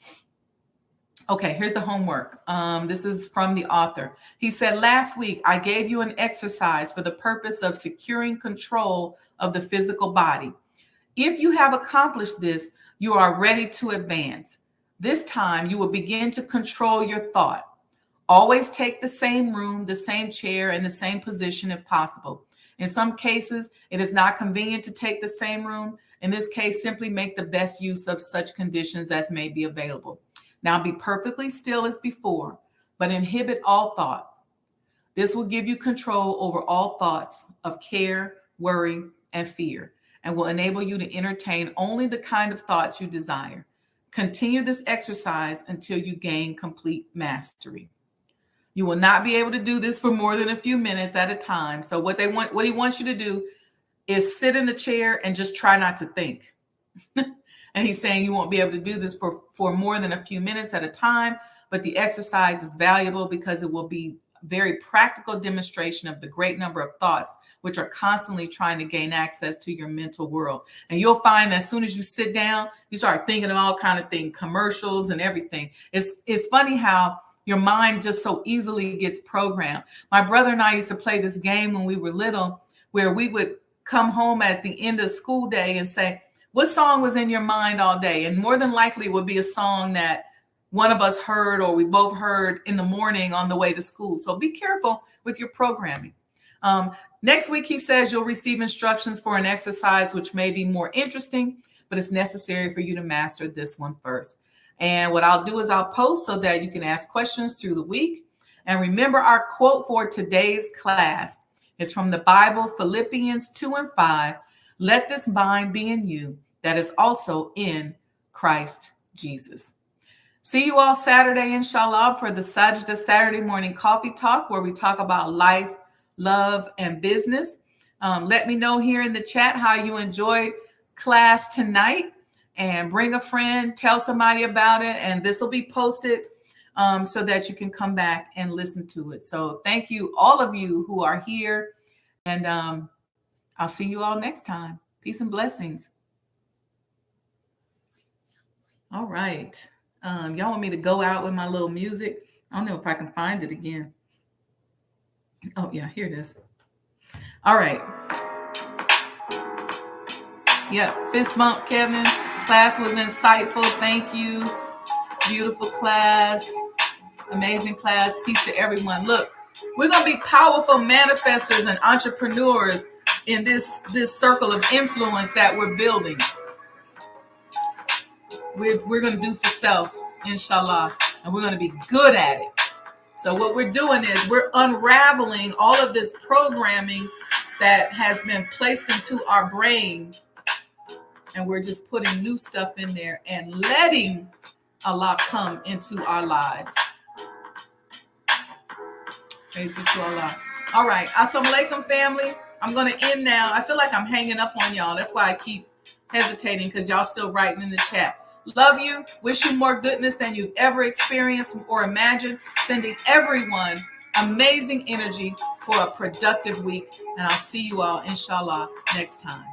Okay, here's the homework. This is from the author. He said, last week, I gave you an exercise for the purpose of securing control of the physical body. If you have accomplished this, you are ready to advance. This time, you will begin to control your thought. Always take the same room, the same chair, and the same position if possible. In some cases, it is not convenient to take the same room. In this case, simply make the best use of such conditions as may be available. Now be perfectly still as before, but inhibit all thought. This will give you control over all thoughts of care, worry, and fear, and will enable you to entertain only the kind of thoughts you desire. Continue this exercise until you gain complete mastery. You will not be able to do this for more than a few minutes at a time. So what he wants you to do is sit in a chair and just try not to think. And he's saying you won't be able to do this for more than a few minutes at a time, but the exercise is valuable because it will be a very practical demonstration of the great number of thoughts which are constantly trying to gain access to your mental world. And you'll find that as soon as you sit down, you start thinking of all kinds of things, commercials and everything. It's funny how your mind just so easily gets programmed. My brother and I used to play this game when we were little, where we would come home at the end of school day and say, what song was in your mind all day? And more than likely it would be a song that one of us heard or we both heard in the morning on the way to school. So be careful with your programming. Next week, he says you'll receive instructions for an exercise which may be more interesting, but it's necessary for you to master this one first. And what I'll do is I'll post so that you can ask questions through the week. And remember, our quote for today's class is from the Bible, Philippians 2:5. Let this mind be in you that is also in Christ Jesus. See you all Saturday, inshallah, for the Sajda Saturday morning coffee talk, where we talk about life, love, and business. Let me know here in the chat how you enjoyed class tonight. And bring a friend, tell somebody about it, and this will be posted so that you can come back and listen to it. So thank you, all of you who are here, and I'll see you all next time. Peace and blessings. All right. Y'all want me to go out with my little music? I don't know if I can find it again. Oh, yeah, here it is. All right. Yep, fist bump, Kevin. Class was insightful. Thank you. Beautiful class. Amazing class. Peace to everyone. Look, we're going to be powerful manifestors and entrepreneurs in this circle of influence that we're building. We're going to do for self, inshallah, and we're going to be good at it. So what we're doing is we're unraveling all of this programming that has been placed into our brain, and we're just putting new stuff in there and letting Allah come into our lives. Praise be to Allah. All right. Assalamu alaikum, family. I'm going to end now. I feel like I'm hanging up on y'all. That's why I keep hesitating, because y'all still writing in the chat. Love you. Wish you more goodness than you've ever experienced or imagined. Sending everyone amazing energy for a productive week. And I'll see you all, inshallah, next time.